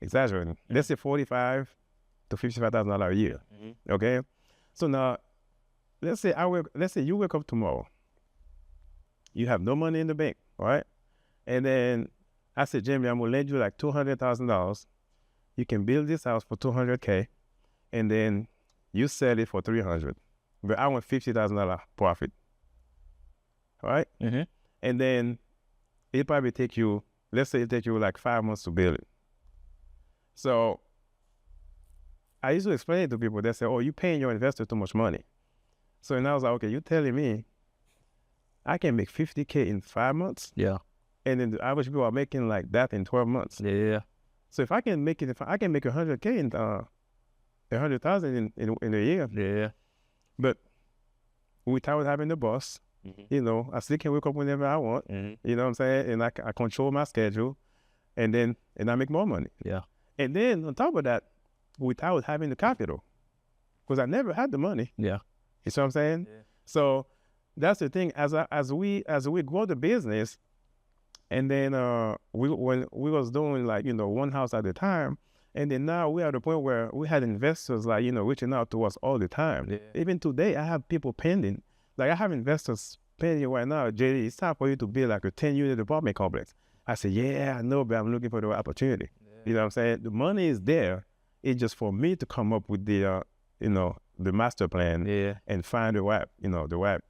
exaggerating. Let's say 45 to $55,000 a year. Okay. So now, let's say you wake up tomorrow. You have no money in the bank, all right? And then I said, Jamie, I'm gonna lend you like $200,000. You can build this house for $200K, and then you sell it for $300. But I want $50,000 profit. All right? And then it probably take you, let's say it take you like 5 months to build it. So I used to explain it to people. They say, oh, you paying your investor too much money. So and I was like, okay, you telling me I can make $50K in 5 months? Yeah. And then the average people are making like that in 12 months. Yeah. So if I can make it, I can make $100K in 100,000 in a year. Yeah. But without having the boss, I still can wake up whenever I want. You know what I'm saying? And I control my schedule, and I make more money. Yeah. And then on top of that, without having the capital, because I never had the money. Yeah. You see what I'm saying? Yeah. So that's the thing. As we grow the business. And then when we was doing like, one house at a time, and then now we are at the point where we had investors like, reaching out to us all the time. Yeah. Even today, I have people pending. Like I have investors pending right now. JD, it's time for you to build like a 10-unit apartment complex. I said, yeah, I know, but I'm looking for the right opportunity. Yeah. You know what I'm saying? The money is there. It's just for me to come up with the, the master plan, and find the right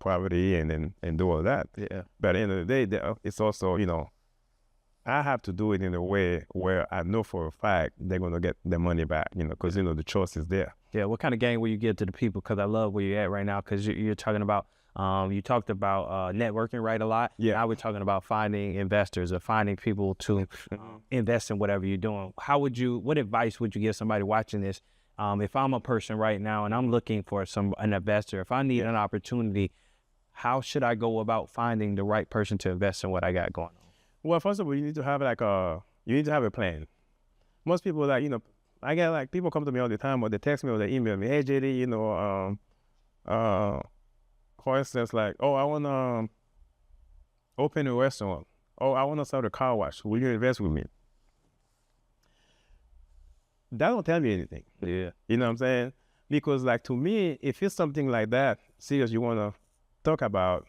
property, and do all that. Yeah. But at the end of the day, it's also, I have to do it in a way where I know for a fact they're gonna get their money back, because the choice is there. Yeah. What kind of game will you give to the people? Because I love where you're at right now. Because you're talking about, you talked about networking, right, a lot. Yeah. Now we're talking about finding investors or finding people to invest in whatever you're doing. What advice would you give somebody watching this? If I'm a person right now and I'm looking for an investor, if I need an opportunity, how should I go about finding the right person to invest in what I got going on? Well, first of all, you need to have a plan. Most people I get like people come to me all the time, or they text me or they email me, hey JD, for instance, like, oh, I wanna open a restaurant. Oh, I wanna start a car wash. Will you invest with me? That don't tell me anything. Yeah. You know what I'm saying? Because like to me, if it's something like that, serious you wanna talk about,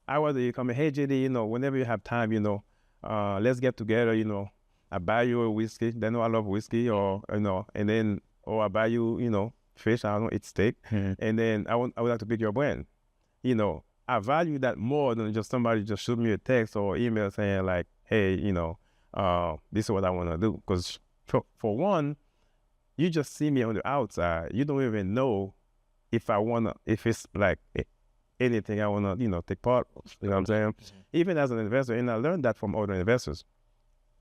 I rather you come, hey JD, whenever you have time, let's get together, I buy you a whiskey. They know I love whiskey, or and then I buy you, fish. I don't eat steak, and then I would like to pick your brain. I value that more than just somebody just shoot me a text or email saying like, hey, this is what I want to do. Because for one, you just see me on the outside. You don't even know if it's like anything I want to, take part of. You know what I'm saying? Even as an investor, and I learned that from other investors.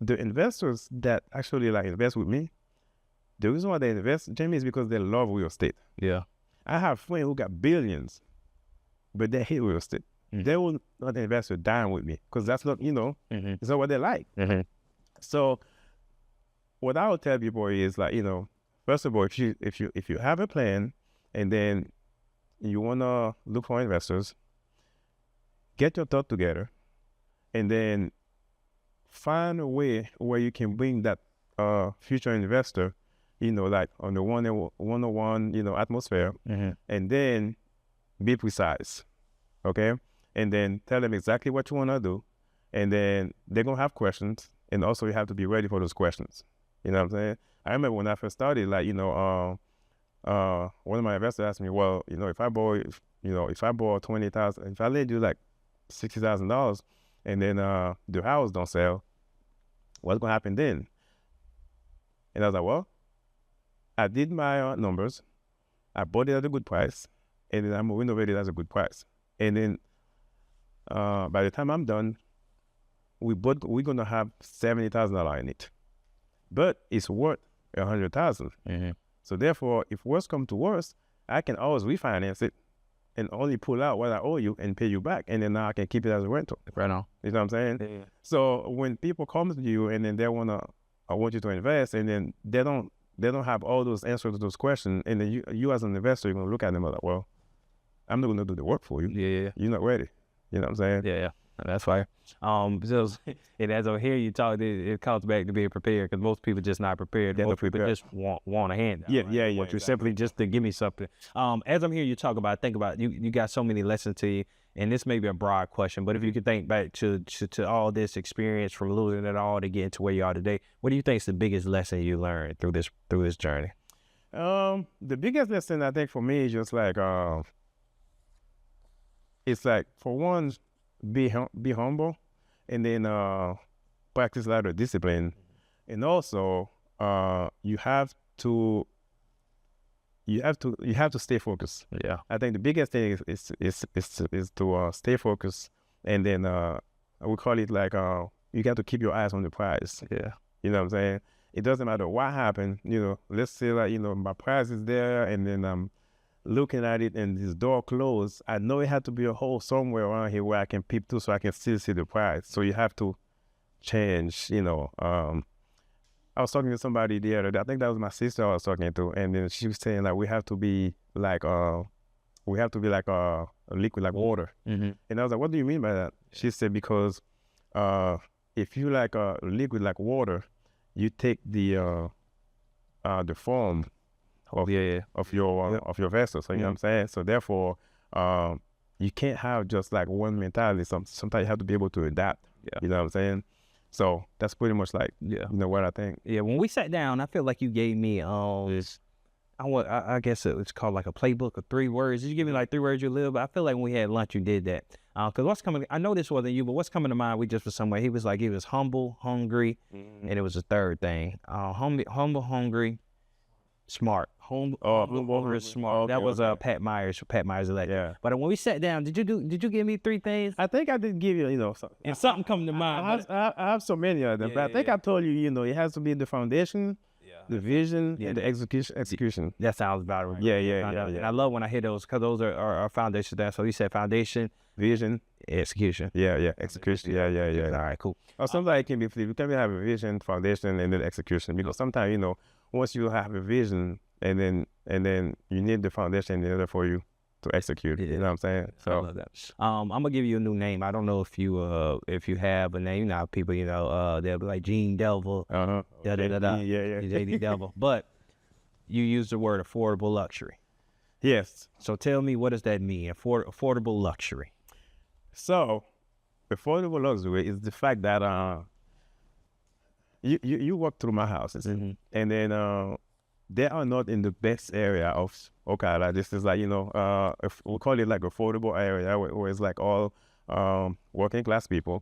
The investors that actually like invest with me, the reason why they invest, Jamie, is because they love real estate. Yeah. I have friends who got billions, but they hate real estate. They will not invest a dime with me because that's not, it's not what they like. So what I would tell people is like, first of all, if you have a plan and then you want to look for investors, get your thought together, and then find a way where you can bring that future investor, like on the one-on-one, atmosphere, and then be precise, okay? And then tell them exactly what you want to do. And then they're going to have questions. And also you have to be ready for those questions. You know what I'm saying? I remember when I first started, like, one of my investors asked me, well, if I borrow 20,000, if I lend you like $60,000 and then the house don't sell, what's going to happen then? And I was like, well, I did my numbers. I bought it at a good price. And then I'm going to renovate it at a good price. And then by the time I'm done, we're going to have $70,000 in it. But it's worth $100,000. Mm-hmm. So therefore, if worse comes to worse, I can always refinance it and only pull out what I owe you and pay you back. And then now I can keep it as a rental. Right on. You know what I'm saying? Yeah. So when people come to you and then I want you to invest, and then they don't have all those answers to those questions, and then you as an investor, you're going to look at them like, well, I'm not going to do the work for you. Yeah. You're not ready. You know what I'm saying? Yeah. That's fire. So, and as I hear you talk, it comes back to being prepared, because most people just not prepared. Most people just want a handout. Yeah, right? yeah. Want you exactly. simply just to give me something. As I'm hearing you talk about, think about you got so many lessons to you, and this may be a broad question, but if you could think back to all this experience from losing it all to get to where you are today, what do you think is the biggest lesson you learned through this journey? The biggest lesson I think for me is just like it's like, for one, be humble, and then practice a lot of discipline, and also you have to stay focused. Yeah, I think the biggest thing is to stay focused, and then we call it like you got to keep your eyes on the prize. yeah. You know what I'm saying? It doesn't matter what happened. Let's say like my prize is there, and then I'm looking at it and this door closed. I know it had to be a hole somewhere around here where I can peep through so I can still see the prize. So you have to change. I was talking to somebody the other day. I think that was my sister I was talking to, and then she was saying like we have to be like a liquid like water. Mm-hmm. And I was like, what do you mean by that? She said, because if you like a liquid like water, you take the form of your vessel. So you know what I'm saying? So therefore, you can't have just like one mentality. Sometimes you have to be able to adapt. Yeah. You know what I'm saying? So that's pretty much like what I think. Yeah, when we sat down, I feel like you gave me I guess it's called like a playbook of 3 words. Did you give me like 3 words you live by? I feel like when we had lunch, you did that. Because what's coming, I know this wasn't you, but what's coming to mind, we just were somewhere. He was humble, hungry, and it was a third thing. Humble, hungry, smart. Humble, hungry, smart. Okay, that was okay. Pat Myers elect. Yeah. But when we sat down, did you give me 3 things? I think I did give you, something. And something come to mind. I have so many of them, but I think I told you, it has to be the foundation, the vision, and the execution. That sounds about right. Yeah. And I love when I hear those, because those are foundations there. So you said foundation, Vision, execution. yeah, execution. Yeah. All right, cool. Or sometimes it can be flipped. You can have a vision, foundation, and then execution. Because sometimes, once you have a vision, and then you need the foundation in order for you to execute. You know what I'm saying? So I love that. I'm gonna give you a new name. I don't know if you have a name. Now people, they'll be like Jean Delva, Yeah. JD Delva. But you use the word affordable luxury. Yes. So tell me, what does that mean? Affordable luxury. So affordable luxury is the fact that you walk through my houses, and then they are not in the best area of Ocala. This is like, if we call it like affordable area where it's like all working class people.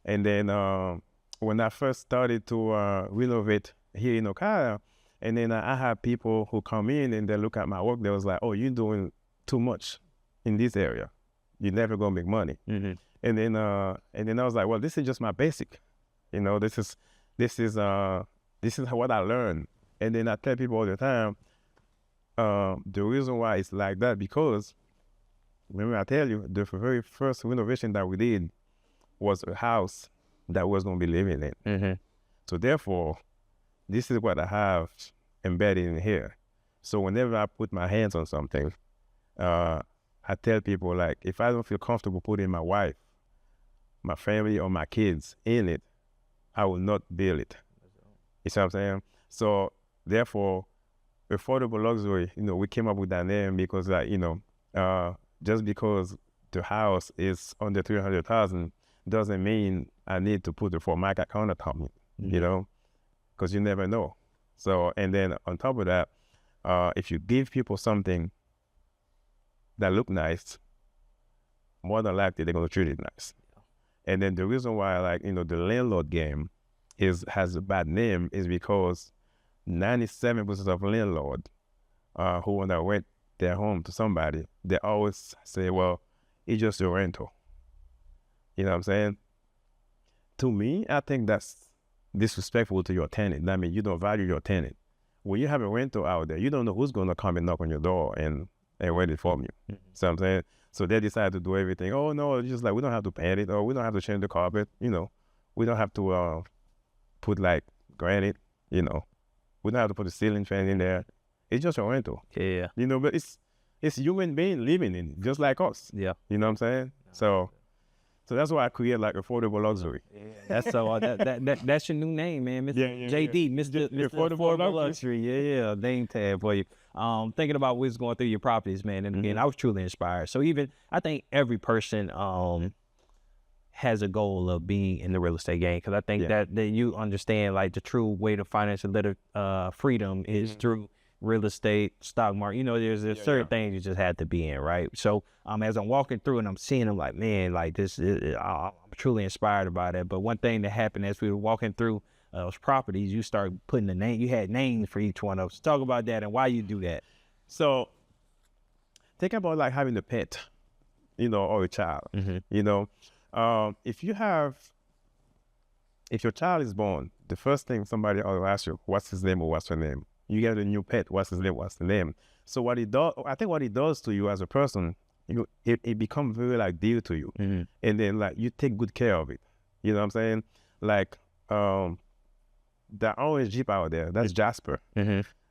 And then when I first started to renovate here in Ocala, and then I have people who come in and they look at my work, they was like, oh, you're doing too much in this area. You're never gonna make money. And then I was like, well, this is just my basic. This is what I learned. And then I tell people all the time, the reason why it's like that, because remember I tell you, the very first renovation that we did was a house that was going to be living in. So therefore, this is what I have embedded in here. So whenever I put my hands on something, I tell people, like, if I don't feel comfortable putting my wife, my family, or my kids in it, I will not build it. You see what I'm saying? So therefore, affordable luxury, we came up with that name because, like, just because the house is under 300,000 doesn't mean I need to put it for my account account, you know, because you never know. So, and then on top of that, if you give people something that look nice, more than likely they're going to treat it nice. And then the reason why, like, you know, the landlord game has a bad name is because 97% of landlords who want to rent their home to somebody, they always say, well, it's just a rental. You know what I'm saying? To me, I think that's disrespectful to your tenant. I mean, you don't value your tenant. When you have a rental out there, you don't know who's going to come and knock on your door and rent it from you. See what I'm saying? So they decide to do everything. Oh, no, it's just like, we don't have to paint it, or we don't have to change the carpet, you know. We don't have to put, like, granite, you know. We don't have to put a ceiling fan in there. It's just a rental. Yeah. You know, but it's human being living in it, just like us. Yeah. You know what I'm saying? So that's why I create, like, affordable luxury. Yeah. That's so that's your new name, man. Mr. JD, Mr. Affordable Luxury. Yeah, name tag for you. Thinking about what's going through your properties, man. And again, I was truly inspired. So even I think every person has a goal of being in the real estate game, because I think that you understand, like, the true way to financial freedom is through real estate, stock market. You know, there's certain things you just have to be in, right? So as I'm walking through and I'm seeing them, like, man, like this I'm truly inspired about it. But one thing that happened as we were walking through those properties, you start putting the name, you had names for each one of us. Talk about that and why you do that. So think about, like, having a pet, you know, or a child. You know, if your child is born, the first thing somebody will ask you, what's his name or what's her name? You get a new pet, what's his name, what's the name? So what it does, I think what it does to you as a person, it becomes very, like, dear to you. And then, like, you take good care of it. You know what I'm saying? Like, the orange Jeep out there, that's Jasper.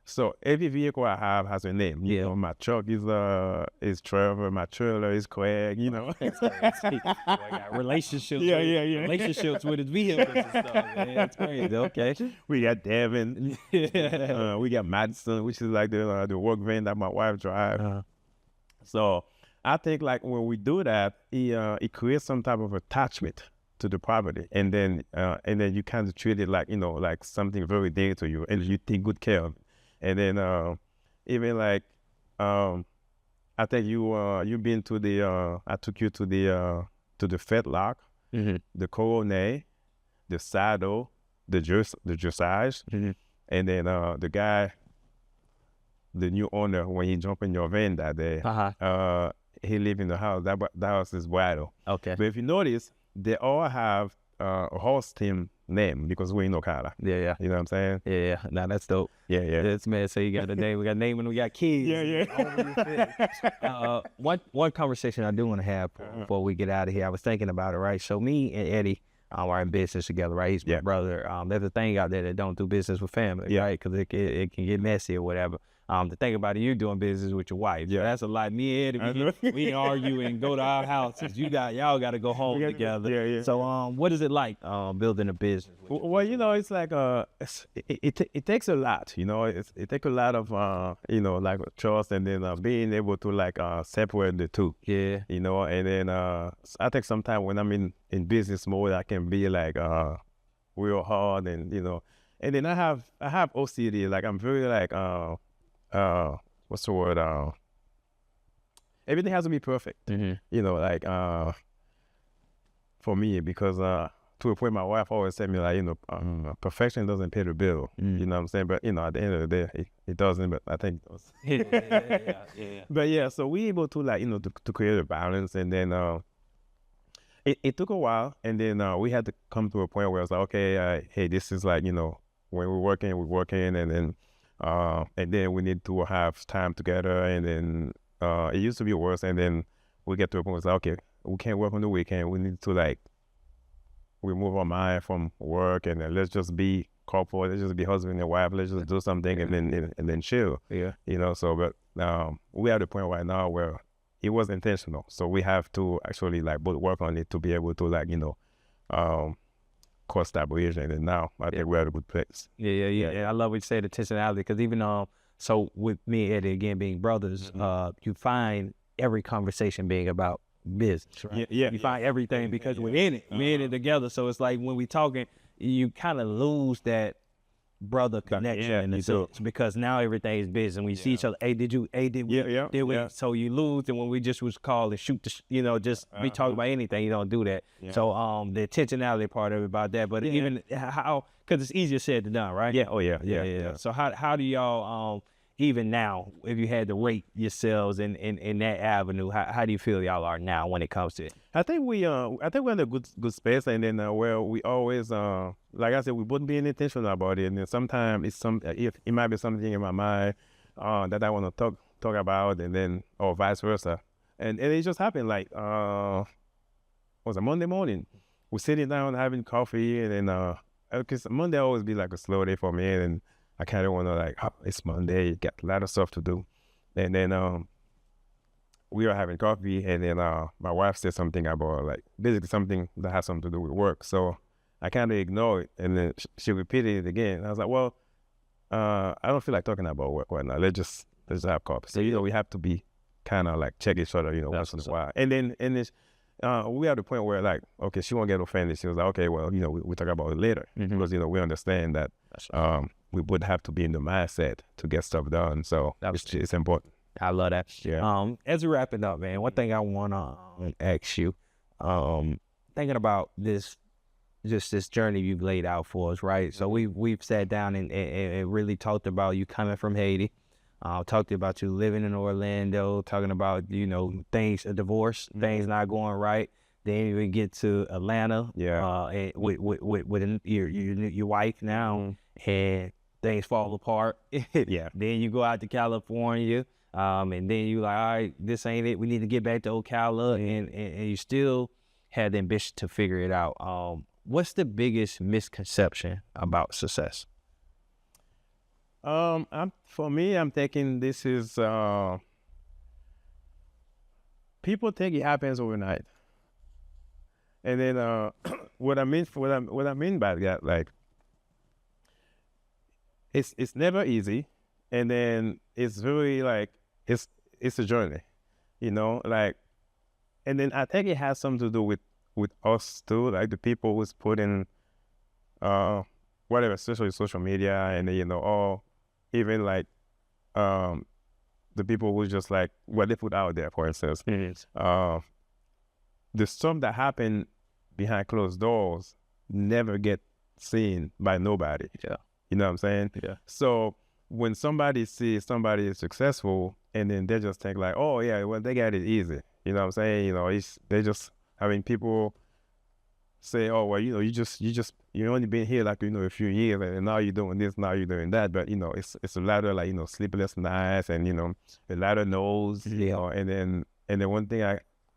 So every vehicle I have has a name. You know, my truck is Trevor, my trailer is Craig, you know. I got relationships. Relationships with his vehicles and stuff. Man, that's crazy. Okay. We got Devin. We got Madison, which is like the work van that my wife drives. So I think, like, when we do that, it creates some type of attachment to the property, and then you kind of treat it like, you know, like something very dear to you, and you take good care of it. And then even, like, I think you've been to the I took you to the fetlock, the coronet, the saddle, the dressage, and then the guy, the new owner, when he jumped in your van that day, he lived in the house. That house is bridal. Okay. But if you notice, they all have a horse team name, because we're in Ocala. You know what I'm saying? Nah, that's dope. That's, man, so you got a name, we got a name, and we got kids. One conversation I do want to have before we get out of here, I was thinking about it, right? So me and Eddie are in business together, right? He's my brother. There's a thing out there that don't do business with family, right? Because it can get messy or whatever. The thing about it, you're doing business with your wife. That's a lot. Me and Eddie, we argue and go to our houses. Y'all got to go home together. So what is it like building a business? Well, you know, it's like it takes a lot. You know, it takes a lot of you know, like, trust, and then being able to, like, separate the two. You know, and then I think sometimes when I'm in business mode, I can be, like, real hard, and, you know, and then I have OCD. Like, I'm very, like, what's the word? Everything has to be perfect. You know, like, for me, because to a point, my wife always said me, like, you know, perfection doesn't pay the bill. You know what I'm saying? But, you know, at the end of the day, it doesn't. But I think it does. But yeah, so we able to, like, you know, to create a balance, and then it took a while, and then we had to come to a point where I was like, okay, hey, this is, like, you know, when we're working, and then we need to have time together, and then it used to be worse, and then we get to a point where it's like, okay, we can't work on the weekend. We need to, like, remove our mind from work, and then let's just be couple, let's just be husband and wife, let's just do something and then chill. You know, so but we are at the point right now where it was intentional. So we have to actually, like, both work on it to be able to, like, you know, cross that bridge, and then now I think we're at a good place. I love what you said, intentionality, because even so with me and Eddie, again, being brothers, you find every conversation being about business, right? You find everything because we're in it together. So it's like when we talking, you kind of lose that brother connection in a sense because now everything is business. And we see each other. Hey, did we? So you lose. And when we just was called and shoot just we talk about anything, you don't do that. So the intentionality part of it about that, but even how, because it's easier said than done, right? Yeah. So how do y'all even now, if you had to rate yourselves in that avenue, how do you feel y'all are now when it comes to it? I think we're in a good space, and then where we always like I said, we wouldn't be intentional about it, and then sometimes it might be something in my mind that I want to talk about, and then or vice versa, and it just happened like it was a Monday morning, we're sitting down having coffee, and then because Monday always be like a slow day for me, and I kind of want to like, oh, it's Monday, got a lot of stuff to do. And then we were having coffee, and then my wife said something about like basically something that has something to do with work. So I kind of ignored it, and then she repeated it again. I was like, well, I don't feel like talking about work right now. Let's just have coffee. So we have to be kind of like check each other, once in a while. And then we have the point where like, okay, she won't get offended. She was like, okay, well, we talk about it later because we understand that we would have to be in the mindset to get stuff done. So it's important. I love that. Yeah. As we wrap it up, man, one thing I want to ask you, thinking about this journey you've laid out for us, right? So we've sat down and really talked about you coming from Haiti, talked about you living in Orlando, talking about, things, a divorce, things not going right. Then we get to Atlanta, and with your wife now, and things fall apart. Then you go out to California, and then you like, all right, this ain't it. We need to get back to Ocala, and you still had the ambition to figure it out. What's the biggest misconception about success? For me, I'm thinking this is people think it happens overnight, and then what I mean by that, like, it's never easy, and then it's very like it's a journey, like, and then I think it has something to do with us too, like the people who's putting whatever, especially social media, and or even like the people who just like what they put out there, for instance. The stuff that happen behind closed doors never get seen by nobody. You know what I'm saying? Yeah. So when somebody sees somebody is successful, and then they just think like, oh yeah, well, they got it easy. You know what I'm saying? They just having people say, oh well, you only been here like a few years, and now you're doing this, now you're doing that. But it's a lot of like sleepless nights, and a lot of no's. And then one thing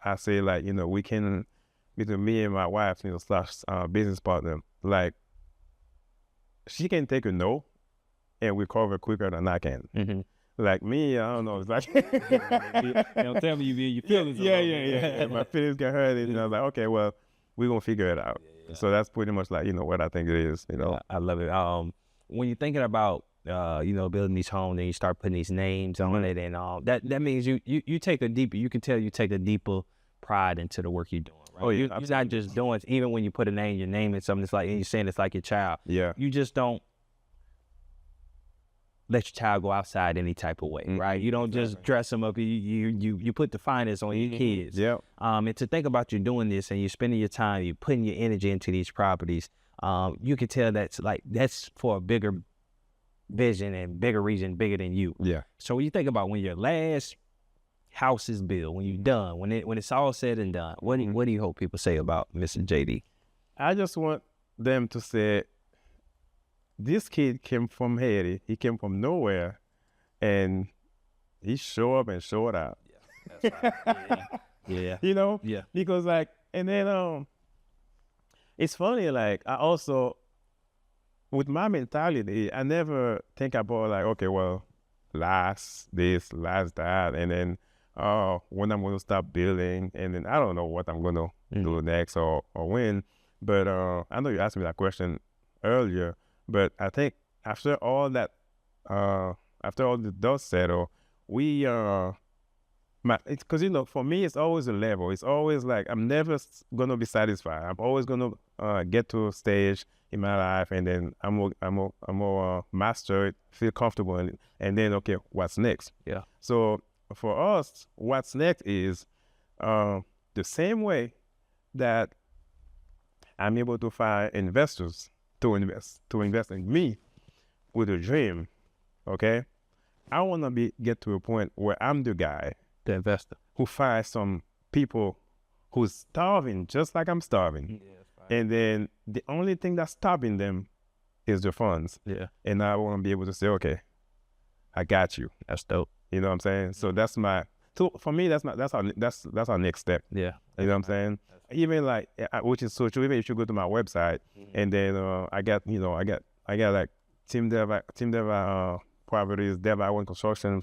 I say, like, we can, between me and my wife, / business partner, like, she can take a no and recover quicker than I can. Like me, I don't know. It's like tell me your feelings. Yeah. My feelings get hurt, and I was like, okay, well, we're gonna figure it out. So that's pretty much like what I think it is. I love it. When you're thinking about building these homes, and you start putting these names on it, and that means you take a deeper. You can tell you take a deeper pride into the work you're doing. Right? Oh yeah, you're not just doing it. Even when you put a name, your name is something. It's like, and you're saying it's like your child. Yeah. You just don't let your child go outside any type of way, right? You don't just dress them up. You put the finest on your kids. Yeah. And to think about you doing this, and you're spending your time, you're putting your energy into these properties. You can tell that's for a bigger vision and bigger reason, bigger than you. Yeah. So when you think about when your last house is built, when you're done, when it's all said and done, what do you hope people say about Mr. JD? I just want them to say, this kid came from Haiti. He came from nowhere, and he showed up and showed out. Yeah, that's right. Yeah. Yeah. Because like, and then it's funny. Like, I also, with my mentality, I never think about like, okay, well, last this, last that, and then when I'm going to stop building, and then I don't know what I'm going to do next or when. But I know you asked me that question earlier. But I think after all that, after all the dust settled, we Because for me, it's always a level. It's always like I'm never gonna be satisfied. I'm always gonna get to a stage in my life, and then I'm more master it, feel comfortable, and then okay, what's next? Yeah. So for us, what's next is the same way that I'm able to find investors to invest in me with a dream. Okay, I want to get to a point where I'm the guy, The investor, who finds some people who's starving just like I'm starving, and then the only thing that's stopping them is the funds. Yeah. And I want to be able to say, okay, I got you. That's dope. You know what I'm saying? So that's for me, that's our next step. Yeah. You know what I'm saying? Even like, which is so true. Even if you go to my website, and then I got like Team Delva Properties, Delva One Construction,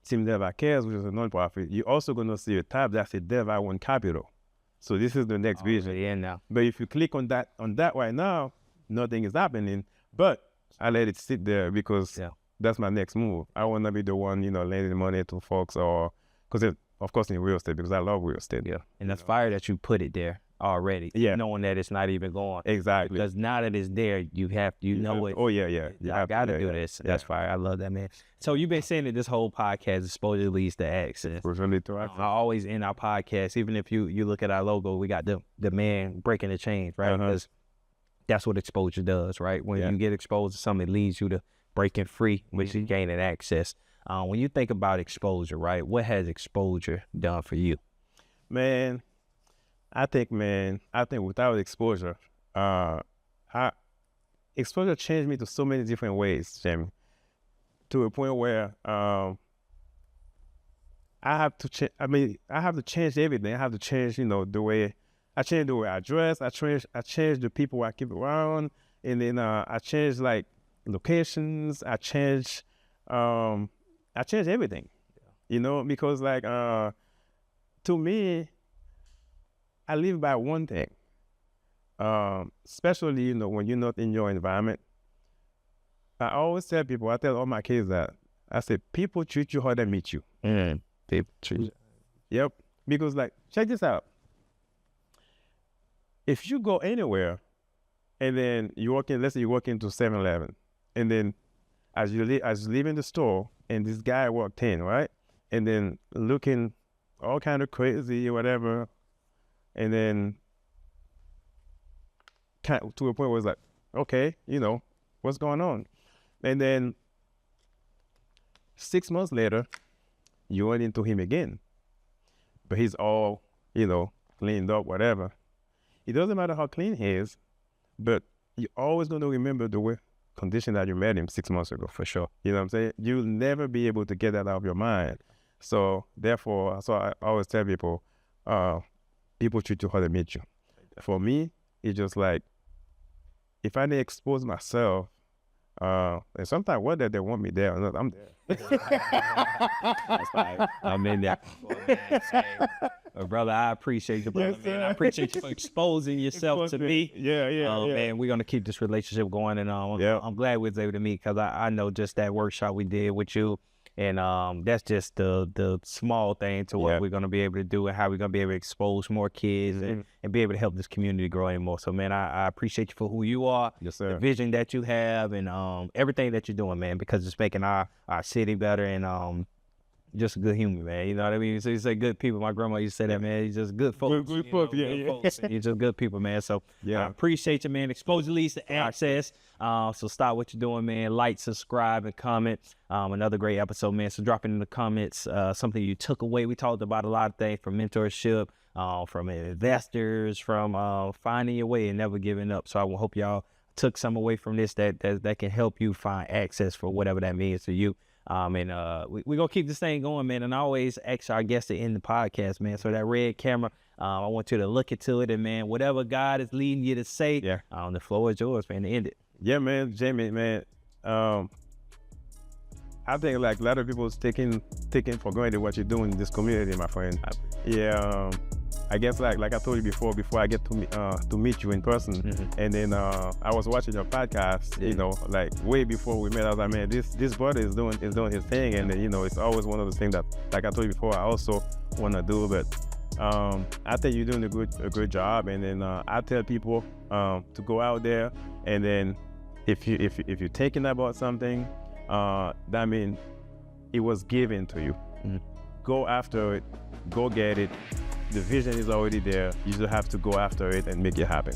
Team Delva Cares, which is a non-profit. You're also gonna see a tab that says Delva One Capital. So this is the next vision. Yeah, now. But if you click on that right now, nothing is happening. But I let it sit there because that's my next move. I want to be the one, lending money to folks, or because of course in real estate, because I love real estate. Yeah, and that's fire that you put it there already. Yeah, knowing that it's not even going. Exactly. Because now that it's there, you know it. Oh yeah. I got to do this. That's fire. I love that, man. So you've been saying that this whole supposedly leads to access. I always end our podcast, even if you look at our logo, we got the man breaking the chains, right? Because that's what exposure does, right? When you get exposed to something, it leads you to breaking free, which is gaining access. When you think about exposure, right, what has exposure done for you? Man, I think without exposure, exposure changed me to so many different ways, Jamie, to a point where I have to change. I have to change everything. I have to change, the way I dress. I change the people I keep around, and then I change like locations. I change everything, because like to me, I live by one thing, especially, when you're not in your environment. I always tell people, I tell all my kids that, I say, people treat you how they meet you. People treat you. Yep. Because like, check this out. If you go anywhere and then let's say you walk into 7-Eleven, and then as you leave in the store and this guy walked in, right? And then looking all kind of crazy or whatever, and then to a point where it's like, okay, what's going on? And then 6 months later, you run into him again, but he's all, cleaned up, whatever. It doesn't matter how clean he is, but you're always going to remember the condition that you met him 6 months ago. For sure. You know what I'm saying? You'll never be able to get that out of your mind. So therefore, I always tell people, people treat you how they meet you. For me, it's just like, if I didn't expose myself, and sometimes whether they want me there or not, I'm there. That's fine. I'm in there. Brother, I appreciate you, brother, man. I appreciate you for exposing yourself to me. Yeah. Man, we're going to keep this relationship going, and I'm glad we was able to meet, because I know just that workshop we did with you, and that's just the small thing to what we're going to be able to do, and how we're going to be able to expose more kids and be able to help this community grow any more. So, man, I appreciate you for who you are, the vision that you have, and everything that you're doing, man, because it's making our city better, and just a good human, man. You know what I mean? So you say good people. My grandma used to say that, man. He's just good folks. Good folks, folks. You're just good people, man. So I appreciate you, man. Exposure leads to access. So stop what you're doing, man. Like, subscribe, and comment. Another great episode, man. So drop it in the comments something you took away. We talked about a lot of things, from mentorship, from investors, from finding your way and never giving up. So I hope y'all took some away from this that can help you find access for whatever that means to you. We're going to keep this thing going, man. And I always ask our guests to end the podcast, man. So that red camera, I want you to look into it. And, man, whatever God is leading you to say, the floor is yours, man, to end it. Yeah, man. Jamie, man. I think like a lot of people taking for granted what you're doing in this community, my friend. I guess like I told you before I get to meet you in person, and then I was watching your podcast, you know, like way before we met. I was like, man, this brother is doing his thing, and then, you know, it's always one of those things that, like I told you before, I also want to do. But I think you're doing a good job, and then I tell people to go out there, and then if you're thinking about something, that means it was given to you. Go after it, go get it. The vision is already there. You just have to go after it and make it happen.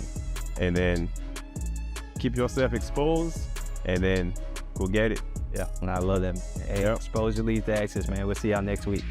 And then keep yourself exposed, and then go get it. Yeah, and I love that. Hey, Yep. Exposure leads to access, man. We'll see y'all next week.